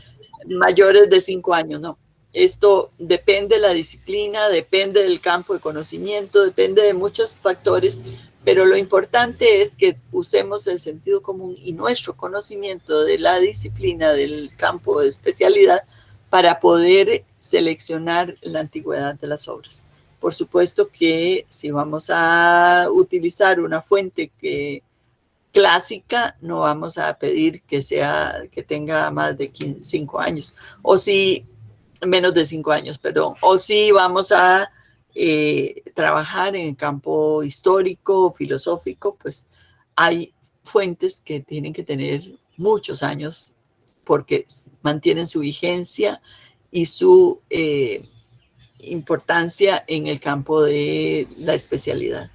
mayores de 5 años, no. Esto depende de la disciplina, depende del campo de conocimiento, depende de muchos factores, pero lo importante es que usemos el sentido común y nuestro conocimiento de la disciplina, del campo de especialidad, para poder seleccionar la antigüedad de las obras. Por supuesto que si vamos a utilizar una fuente clásica, no vamos a pedir que tenga más de 5 años. O si menos de 5 años, perdón. O si vamos a trabajar en el campo histórico, filosófico, pues hay fuentes que tienen que tener muchos años porque mantienen su vigencia y su importancia en el campo de la especialidad.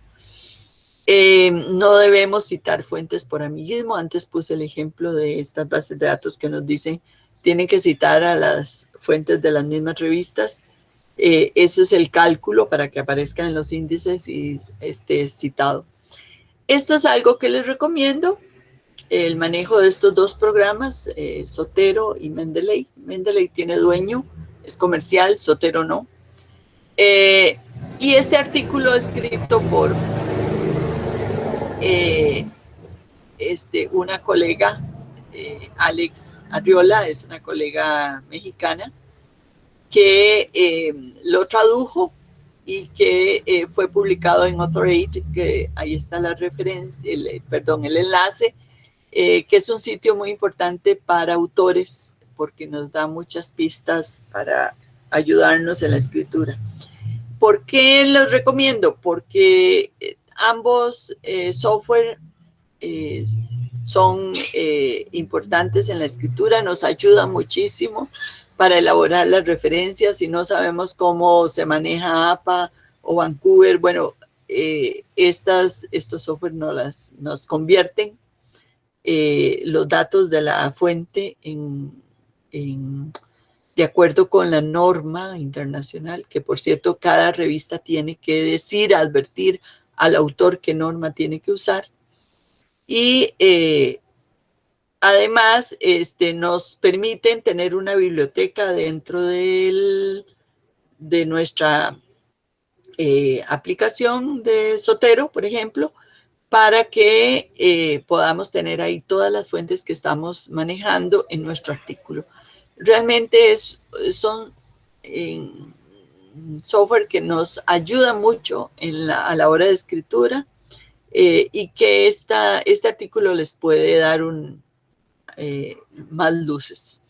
No debemos citar fuentes por amiguismo. Antes puse el ejemplo de estas bases de datos que nos dicen tienen que citar a las fuentes de las mismas revistas. Eso es el cálculo para que aparezcan en los índices y esté citado. Esto es algo que les recomiendo, el manejo de estos dos programas, Zotero y Mendeley. Mendeley tiene dueño, es comercial, Zotero no. Y este artículo escrito por una colega, Alex Arriola, es una colega mexicana, que lo tradujo y que fue publicado en Author8, que ahí está la referencia, el enlace, que es un sitio muy importante para autores, porque nos da muchas pistas para ayudarnos en la escritura. ¿Por qué los recomiendo? Porque ambos software son importantes en la escritura, nos ayudan muchísimo para elaborar las referencias. Si no sabemos cómo se maneja APA o Vancouver, bueno, estos software nos convierten los datos de la fuente de acuerdo con la norma internacional, que por cierto cada revista tiene que decir, advertir al autor qué norma tiene que usar. Y además nos permiten tener una biblioteca dentro de nuestra aplicación de Zotero, por ejemplo, para que podamos tener ahí todas las fuentes que estamos manejando en nuestro artículo. Realmente son software que nos ayuda mucho a la hora de escritura y que este artículo les puede dar más luces.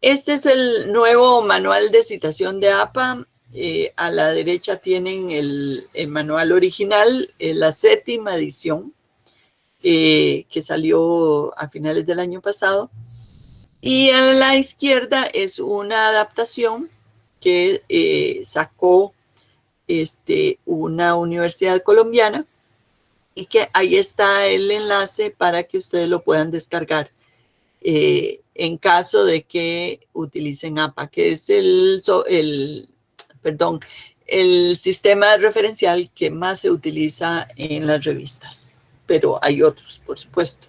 Este es el nuevo manual de citación de APA. A la derecha tienen el manual original, la 7ª edición, que salió a finales del año pasado. Y a la izquierda es una adaptación que sacó una universidad colombiana y que ahí está el enlace para que ustedes lo puedan descargar en caso de que utilicen APA, que es el sistema referencial que más se utiliza en las revistas, pero hay otros, por supuesto.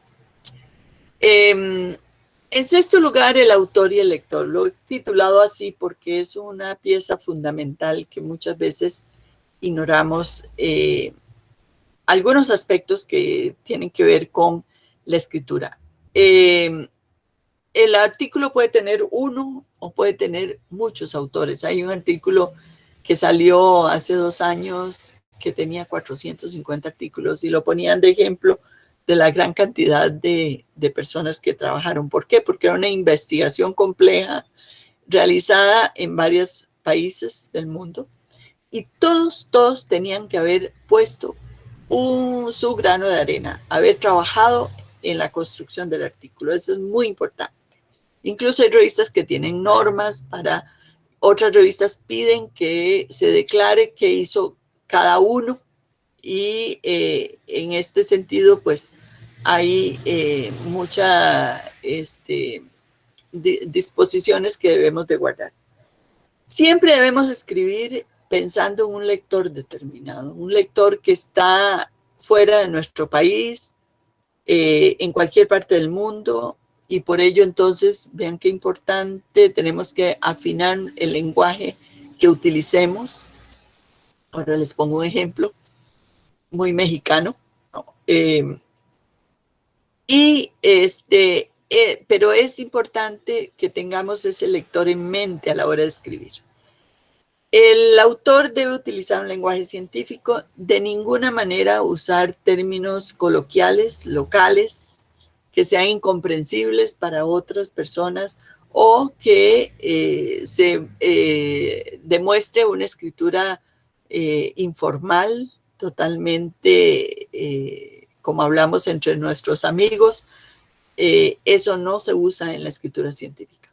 En sexto lugar, el autor y el lector. Lo he titulado así porque es una pieza fundamental que muchas veces ignoramos algunos aspectos que tienen que ver con la escritura. El artículo puede tener uno o puede tener muchos autores. Hay un artículo que salió hace 2 años que tenía 450 artículos y lo ponían de ejemplo de la gran cantidad de personas que trabajaron. ¿Por qué? Porque era una investigación compleja realizada en varios países del mundo y todos tenían que haber puesto su grano de arena, haber trabajado en la construcción del artículo. Eso es muy importante. Incluso hay revistas que tienen normas para, otras revistas piden que se declare qué hizo cada uno y en este sentido pues hay muchas disposiciones que debemos de guardar. Siempre debemos escribir pensando en un lector determinado, un lector que está fuera de nuestro país, en cualquier parte del mundo, y por ello entonces vean qué importante, tenemos que afinar el lenguaje que utilicemos. Ahora les pongo un ejemplo muy mexicano, ¿no? Pero es importante que tengamos ese lector en mente a la hora de escribir. El autor debe utilizar un lenguaje científico, de ninguna manera usar términos coloquiales, locales, que sean incomprensibles para otras personas o que se demuestre una escritura informal, totalmente como hablamos entre nuestros amigos. Eso no se usa en la escritura científica.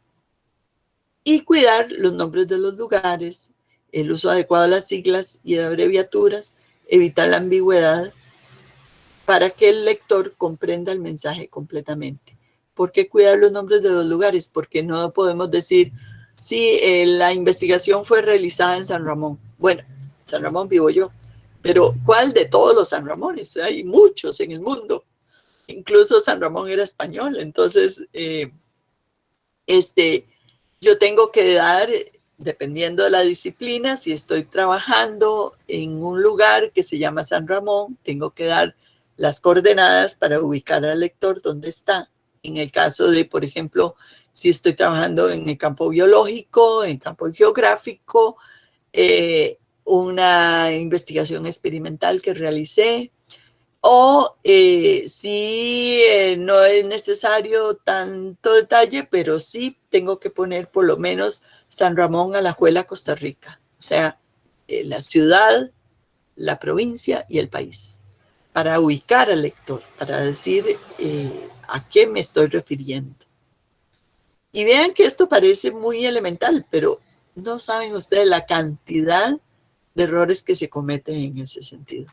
Y cuidar los nombres de los lugares, el uso adecuado de las siglas y de abreviaturas, evitar la ambigüedad para que el lector comprenda el mensaje completamente. ¿Por qué cuidar los nombres de los lugares? Porque no podemos decir, sí, la investigación fue realizada en San Ramón. Bueno, San Ramón vivo yo, pero ¿cuál de todos los San Ramones? Hay muchos en el mundo. Incluso San Ramón era español, entonces yo tengo que dar, dependiendo de la disciplina, si estoy trabajando en un lugar que se llama San Ramón, tengo que dar las coordenadas para ubicar al lector donde está. En el caso de, por ejemplo, si estoy trabajando en el campo biológico, en el campo geográfico, una investigación experimental que realicé, o si no es necesario tanto detalle, pero sí tengo que poner por lo menos San Ramón Alajuela, Costa Rica. O sea, la ciudad, la provincia y el país. Para ubicar al lector, para decir a qué me estoy refiriendo. Y vean que esto parece muy elemental, pero no saben ustedes la cantidad de errores que se cometen en ese sentido.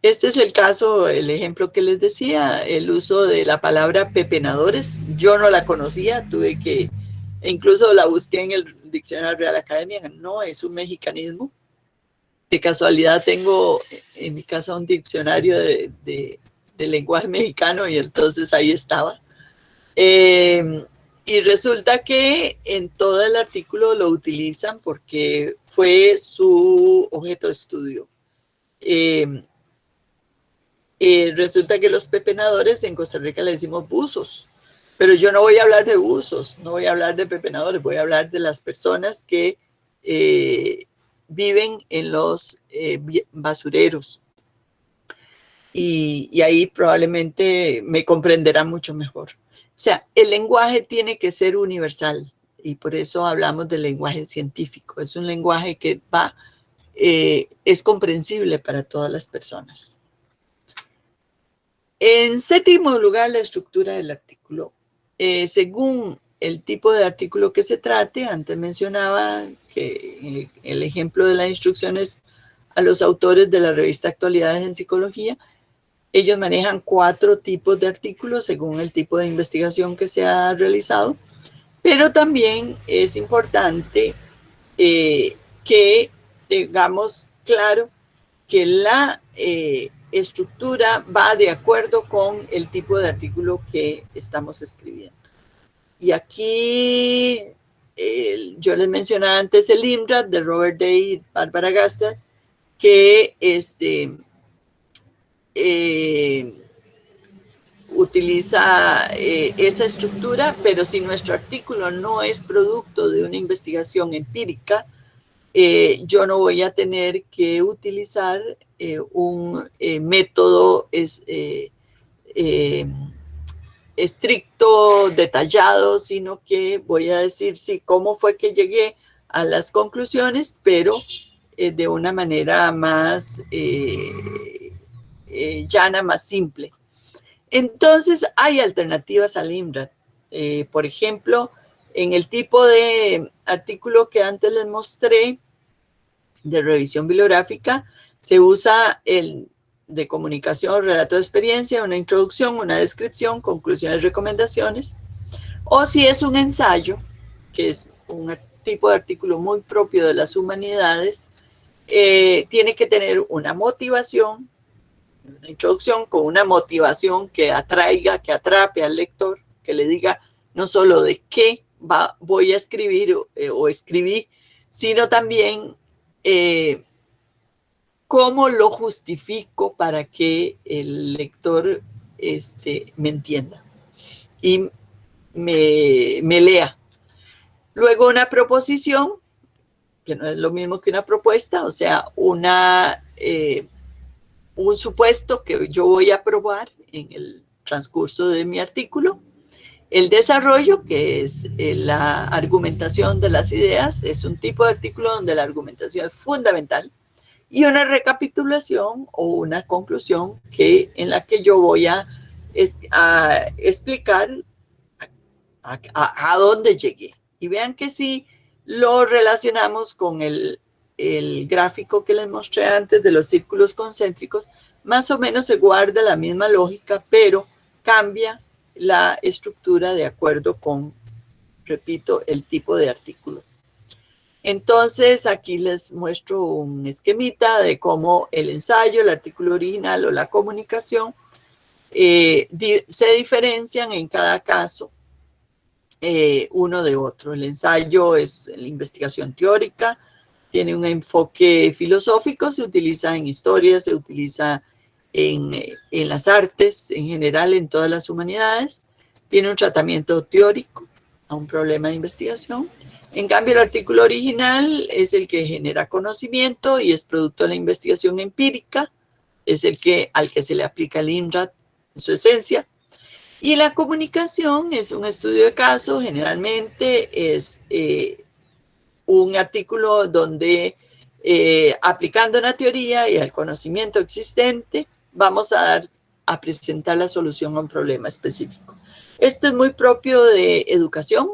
Este es el caso, el ejemplo que les decía, el uso de la palabra pepenadores. Yo no la conocía, tuve que, incluso la busqué en el Diccionario Real Academia, no es un mexicanismo. De casualidad tengo en mi casa un diccionario de lenguaje mexicano y entonces ahí estaba. Y resulta que en todo el artículo lo utilizan porque fue su objeto de estudio. Resulta que los pepenadores en Costa Rica le decimos buzos, pero yo no voy a hablar de buzos, no voy a hablar de pepenadores, voy a hablar de las personas que viven en los basureros. Y ahí probablemente me comprenderán mucho mejor. O sea, el lenguaje tiene que ser universal y por eso hablamos del lenguaje científico. Es un lenguaje que es comprensible para todas las personas. En séptimo lugar, la estructura del artículo. Según el tipo de artículo que se trate, antes mencionaba que el ejemplo de las instrucciones a los autores de la revista Actualidades en Psicología, ellos manejan 4 tipos de artículos según el tipo de investigación que se ha realizado, pero también es importante que tengamos claro que la estructura va de acuerdo con el tipo de artículo que estamos escribiendo. Y aquí yo les mencionaba antes el IMRAD de Robert Day y Bárbara Gasta, que utiliza esa estructura, pero si nuestro artículo no es producto de una investigación empírica, yo no voy a tener que utilizar un método estricto, detallado, sino que voy a decir sí, cómo fue que llegué a las conclusiones, pero de una manera más llana, más simple. Entonces, hay alternativas al IMRAD. Por ejemplo, en el tipo de artículo que antes les mostré, de revisión bibliográfica, se usa el de comunicación, relato de experiencia, una introducción, una descripción, conclusiones, recomendaciones. O si es un ensayo, que es un tipo de artículo muy propio de las humanidades, tiene que tener una motivación, una introducción con una motivación que atraiga, que atrape al lector, que le diga no solo de qué voy a escribir o escribí, sino también cómo lo justifico para que el lector me entienda y me lea. Luego una proposición, que no es lo mismo que una propuesta, o sea, un supuesto que yo voy a probar en el transcurso de mi artículo. El desarrollo, que es la argumentación de las ideas, es un tipo de artículo donde la argumentación es fundamental. Y una recapitulación o una conclusión en la que yo voy a explicar a dónde llegué. Y vean que si lo relacionamos con el gráfico que les mostré antes de los círculos concéntricos, más o menos se guarda la misma lógica, pero cambia la estructura de acuerdo con, repito, el tipo de artículo. Entonces, aquí les muestro un esquemita de cómo el ensayo, el artículo original o la comunicación se diferencian en cada caso uno de otro. El ensayo es la investigación teórica, tiene un enfoque filosófico, se utiliza en historia, se utiliza en las artes, en general en todas las humanidades, tiene un tratamiento teórico a un problema de investigación. En cambio, el artículo original es el que genera conocimiento y es producto de la investigación empírica, es el al que se le aplica el INRAD en su esencia. Y la comunicación es un estudio de caso, generalmente es un artículo donde aplicando una teoría y al conocimiento existente, vamos a presentar la solución a un problema específico. Esto es muy propio de educación,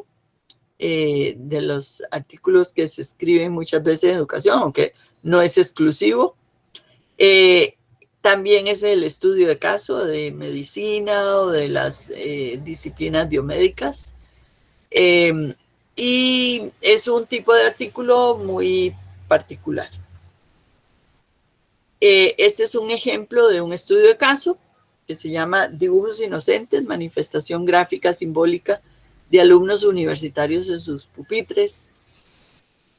de los artículos que se escriben muchas veces en educación, aunque no es exclusivo. También es el estudio de caso de medicina o de las disciplinas biomédicas. Y es un tipo de artículo muy particular. Este es un ejemplo de un estudio de caso que se llama Dibujos Inocentes, manifestación gráfica simbólica de alumnos universitarios en sus pupitres.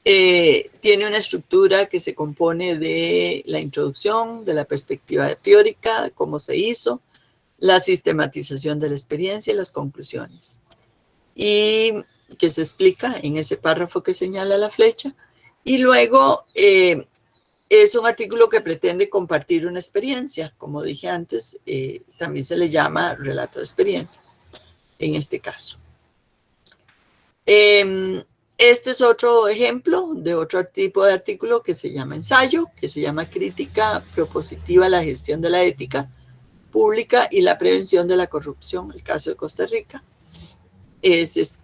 Tiene una estructura que se compone de la introducción, de la perspectiva teórica, cómo se hizo, la sistematización de la experiencia y las conclusiones. Y que se explica en ese párrafo que señala la flecha. Y luego es un artículo que pretende compartir una experiencia. Como dije antes, también se le llama relato de experiencia en este caso. Este es otro ejemplo de otro tipo de artículo que se llama ensayo, que se llama crítica propositiva a la gestión de la ética pública y la prevención de la corrupción, el caso de Costa Rica. Es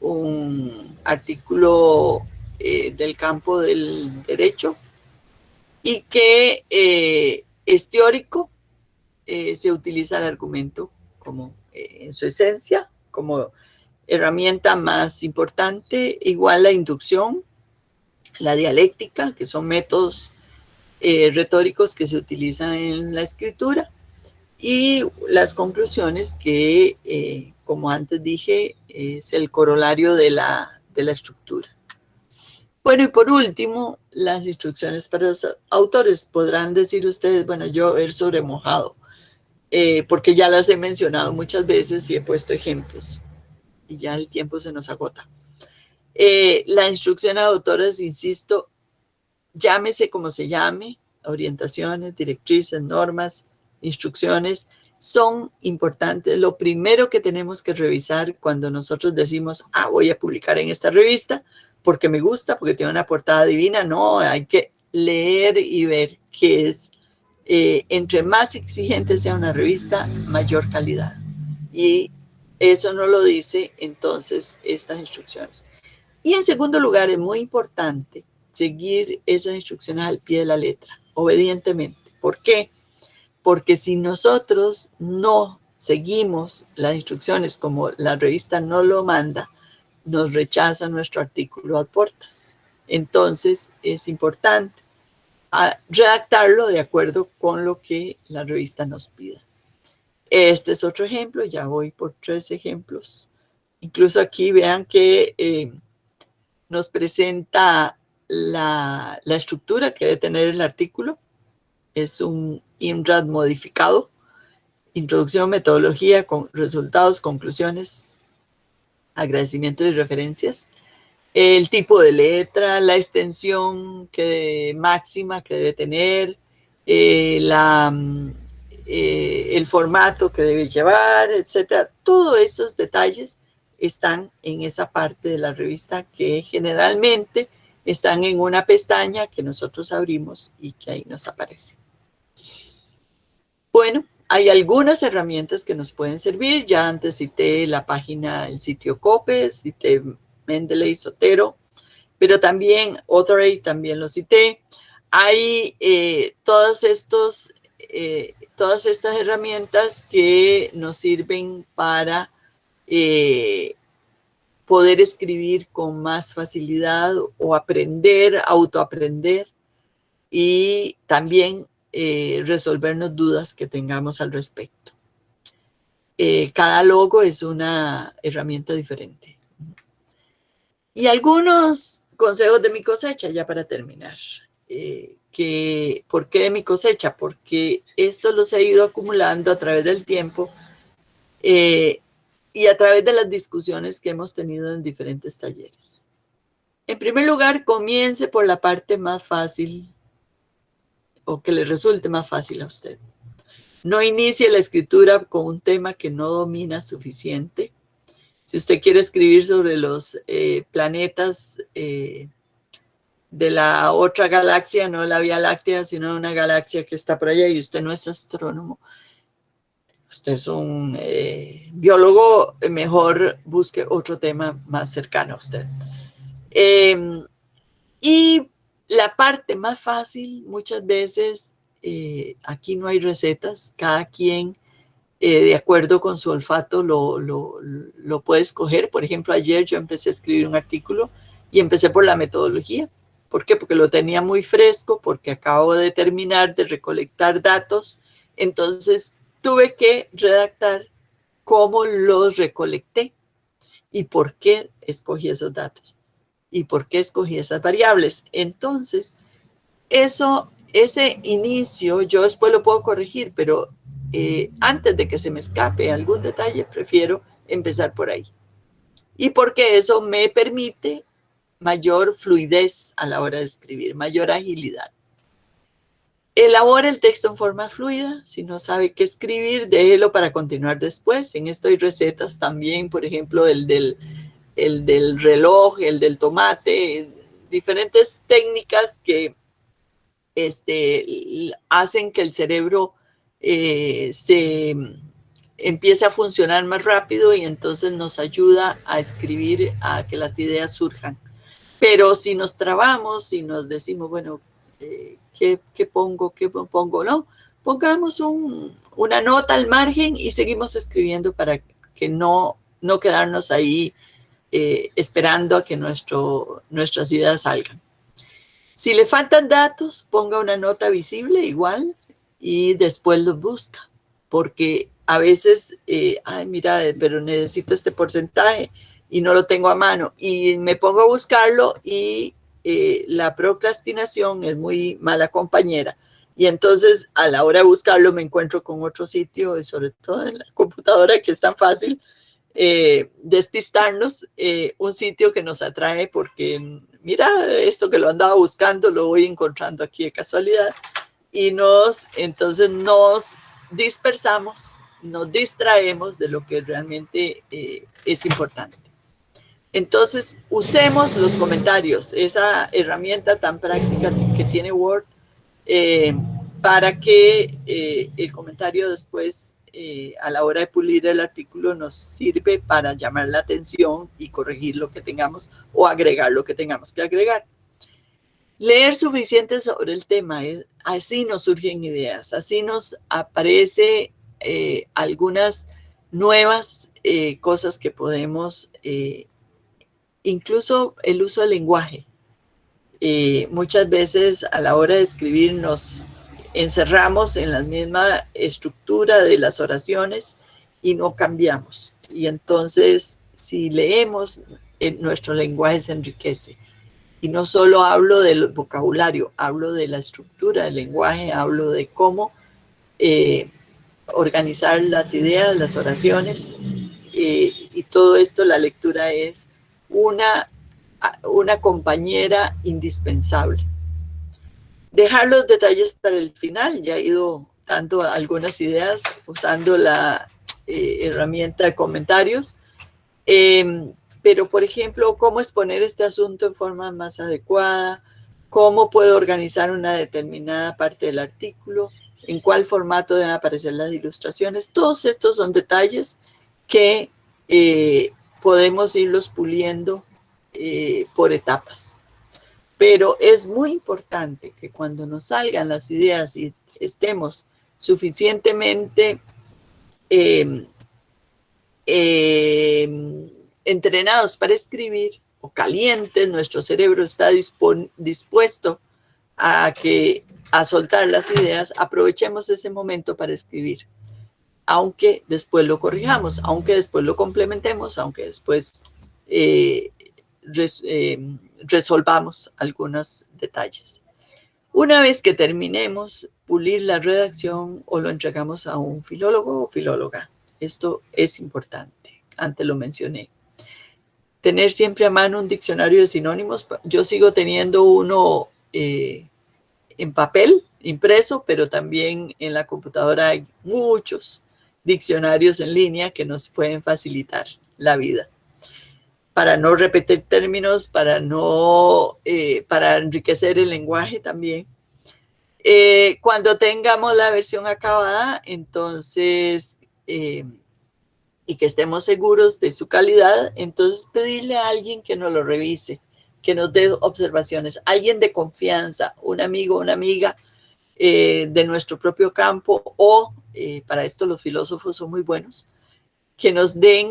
un artículo del campo del derecho y que es teórico, se utiliza el argumento como en su esencia, como herramienta más importante, igual la inducción, la dialéctica, que son métodos retóricos que se utilizan en la escritura, y las conclusiones que, como antes dije, es el corolario de la estructura. Bueno, y por último, las instrucciones para los autores. Podrán decir ustedes, bueno, yo verso remojado, porque ya las he mencionado muchas veces y he puesto ejemplos, y ya el tiempo se nos agota. La instrucción a autores, insisto, llámese como se llame, orientaciones, directrices, normas, instrucciones, son importantes. Lo primero que tenemos que revisar cuando nosotros decimos, voy a publicar en esta revista porque me gusta, porque tiene una portada divina, no, hay que leer y ver qué es. Entre más exigente sea una revista, mayor calidad. Y eso no lo dice entonces estas instrucciones. Y en segundo lugar, es muy importante seguir esas instrucciones al pie de la letra, obedientemente. ¿Por qué? Porque si nosotros no seguimos las instrucciones como la revista no lo manda, nos rechaza nuestro artículo ad portas. Entonces, es importante redactarlo de acuerdo con lo que la revista nos pida. Este es otro ejemplo, ya voy por 3 ejemplos. Incluso aquí vean que nos presenta la estructura que debe tener el artículo. Es un INRAD modificado, introducción, metodología, con resultados, conclusiones, agradecimientos y referencias. El tipo de letra, la extensión máxima que debe tener, el formato que debe llevar, etcétera. Todos esos detalles están en esa parte de la revista que generalmente están en una pestaña que nosotros abrimos y que ahí nos aparece. Bueno, hay algunas herramientas que nos pueden servir. Ya antes cité la página, el sitio COPE, cité Mendeley, Zotero, pero también Authority también lo cité. Hay todas estas herramientas que nos sirven para poder escribir con más facilidad o aprender, autoaprender y también resolvernos dudas que tengamos al respecto. Cada logo es una herramienta diferente. Y algunos consejos de mi cosecha, ya para terminar. ¿Por qué de mi cosecha? Porque esto los he ido acumulando a través del tiempo y a través de las discusiones que hemos tenido en diferentes talleres. En primer lugar, comience por la parte más fácil o que le resulte más fácil a usted. No inicie la escritura con un tema que no domina suficiente. Si usted quiere escribir sobre los planetas de la otra galaxia, no la Vía Láctea, sino una galaxia que está por allá y usted no es astrónomo, usted es un biólogo, mejor busque otro tema más cercano a usted. Y la parte más fácil, muchas veces, aquí no hay recetas, cada quien, de acuerdo con su olfato, lo puede escoger. Por ejemplo, ayer yo empecé a escribir un artículo y empecé por la metodología. ¿Por qué? Porque lo tenía muy fresco, porque acabo de terminar de recolectar datos, entonces tuve que redactar cómo los recolecté y por qué escogí esos datos y por qué escogí esas variables. Entonces, ese inicio, yo después lo puedo corregir, pero antes de que se me escape algún detalle, prefiero empezar por ahí. Y porque eso me permite mayor fluidez a la hora de escribir, mayor agilidad. Elabora el texto en forma fluida. Si no sabe qué escribir, déjelo para continuar después. En esto hay recetas también, por ejemplo, el del reloj, el del tomate, diferentes técnicas que hacen que el cerebro se empiece a funcionar más rápido y entonces nos ayuda a escribir, a que las ideas surjan. Pero si nos trabamos y nos decimos, bueno, ¿qué pongo? ¿Qué pongo? No, pongamos una nota al margen y seguimos escribiendo para que no quedarnos ahí esperando a que nuestras ideas salgan. Si le faltan datos, ponga una nota visible igual y después los busca, porque a veces, ay, mira, pero necesito este porcentaje y no lo tengo a mano y me pongo a buscarlo y la procrastinación es muy mala compañera. Y entonces a la hora de buscarlo me encuentro con otro sitio, y sobre todo en la computadora, que es tan fácil despistarnos, un sitio que nos atrae porque, mira, esto que lo andaba buscando lo voy encontrando aquí de casualidad y entonces nos dispersamos, nos distraemos de lo que realmente es importante. Entonces, usemos los comentarios, esa herramienta tan práctica que tiene Word, para que el comentario después, a la hora de pulir el artículo, nos sirve para llamar la atención y corregir lo que tengamos o agregar lo que tengamos que agregar. Leer suficiente sobre el tema, así nos surgen ideas, así nos aparece algunas nuevas cosas que podemos, incluso el uso del lenguaje. Muchas veces a la hora de escribir nos encerramos en la misma estructura de las oraciones y no cambiamos. Y entonces, si leemos, nuestro lenguaje se enriquece. Y no solo hablo del vocabulario, hablo de la estructura del lenguaje, hablo de cómo organizar las ideas, las oraciones, y todo esto, la lectura es una compañera indispensable. Dejar los detalles para el final, ya he ido aportando algunas ideas usando la herramienta de comentarios. Pero, por ejemplo, cómo exponer este asunto en forma más adecuada, cómo puedo organizar una determinada parte del artículo, en cuál formato deben aparecer las ilustraciones. Todos estos son detalles que podemos irlos puliendo por etapas. Pero es muy importante que cuando nos salgan las ideas y estemos suficientemente entrenados para escribir o calientes, nuestro cerebro está dispuesto a soltar las ideas, aprovechemos ese momento para escribir, aunque después lo corrijamos, aunque después lo complementemos, aunque después resolvamos algunos detalles. Una vez que terminemos, pulir la redacción o lo entregamos a un filólogo o filóloga. Esto es importante, antes lo mencioné. Tener siempre a mano un diccionario de sinónimos. Yo sigo teniendo uno en papel, impreso, pero también en la computadora hay muchos diccionarios en línea que nos pueden facilitar la vida. Para no repetir términos, para enriquecer el lenguaje también. Cuando tengamos la versión acabada, entonces, y que estemos seguros de su calidad, entonces pedirle a alguien que nos lo revise, que nos dé observaciones, alguien de confianza, un amigo, una amiga de nuestro propio campo, o para esto los filósofos son muy buenos, que nos den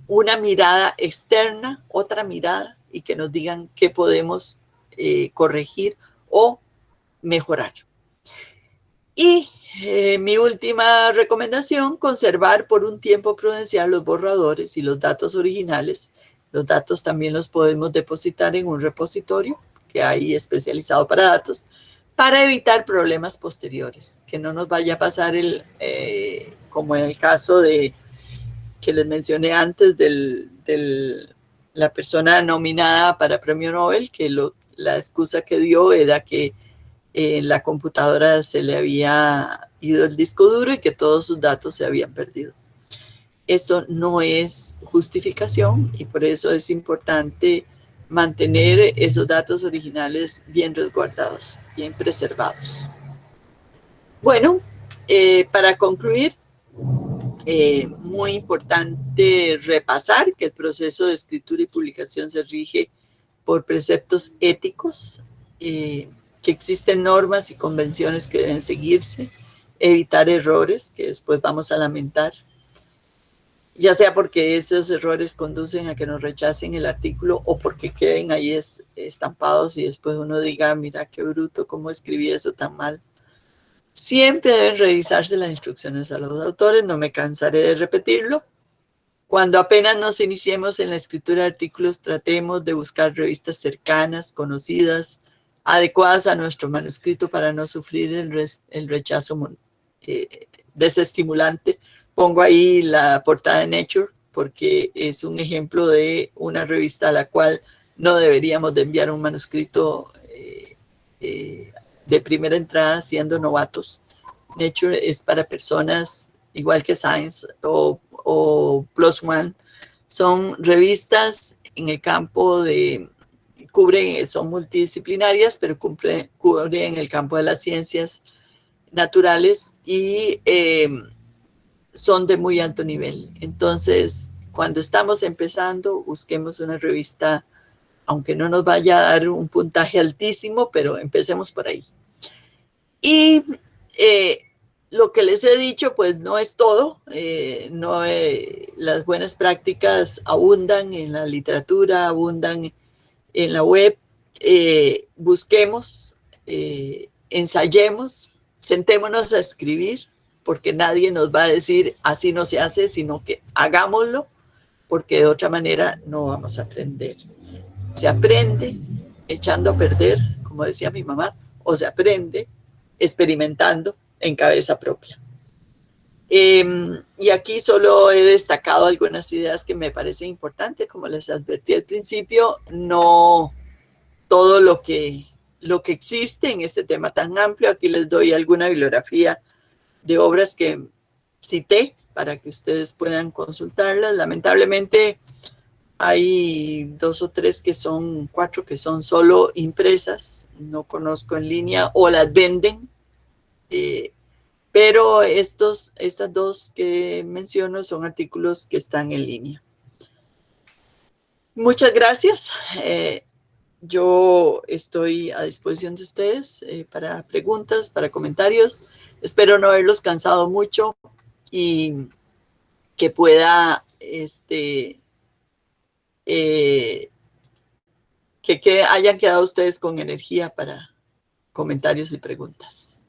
una mirada externa, otra mirada, y que nos digan qué podemos corregir o mejorar. Y mi última recomendación, conservar por un tiempo prudencial los borradores y los datos originales. Los datos también los podemos depositar en un repositorio que hay especializado para datos, para evitar problemas posteriores, que no nos vaya a pasar como en el caso que les mencioné antes la persona nominada para premio Nobel, que la excusa que dio era que en la computadora se le había ido el disco duro y que todos sus datos se habían perdido. Eso no es justificación y por eso es importante mantener esos datos originales bien resguardados, bien preservados. Bueno, para concluir, muy importante repasar que el proceso de escritura y publicación se rige por preceptos éticos, que existen normas y convenciones que deben seguirse, evitar errores que después vamos a lamentar, ya sea porque esos errores conducen a que nos rechacen el artículo o porque queden ahí estampados y después uno diga, mira qué bruto, cómo escribí eso tan mal. Siempre deben revisarse las instrucciones a los autores, no me cansaré de repetirlo. Cuando apenas nos iniciemos en la escritura de artículos, tratemos de buscar revistas cercanas, conocidas, adecuadas a nuestro manuscrito para no sufrir el rechazo desestimulante. Pongo ahí la portada de Nature porque es un ejemplo de una revista a la cual no deberíamos de enviar un manuscrito de primera entrada siendo novatos. Nature es para personas igual que Science o Plus One. Son revistas en el campo son multidisciplinarias, pero cubren el campo de las ciencias naturales y son de muy alto nivel. Entonces, cuando estamos empezando, busquemos una revista, aunque no nos vaya a dar un puntaje altísimo, pero empecemos por ahí. Y lo que les he dicho, pues no es todo. Las buenas prácticas abundan en la literatura, abundan en la web. Busquemos, ensayemos, sentémonos a escribir, porque nadie nos va a decir así no se hace, sino que hagámoslo, porque de otra manera no vamos a aprender. Se aprende echando a perder, como decía mi mamá, o se aprende experimentando en cabeza propia. Y aquí solo he destacado algunas ideas que me parecen importantes. Como les advertí al principio, no todo lo que lo que existe en este tema tan amplio. Aquí les doy alguna bibliografía de obras que cité para que ustedes puedan consultarlas. Lamentablemente hay 2 o 3 que son, 4 que son solo impresas, no conozco en línea o las venden, pero estas 2 que menciono son artículos que están en línea. Muchas gracias. Yo estoy a disposición de ustedes para preguntas, para comentarios. Espero no haberlos cansado mucho y que pueda que hayan quedado ustedes con energía para comentarios y preguntas.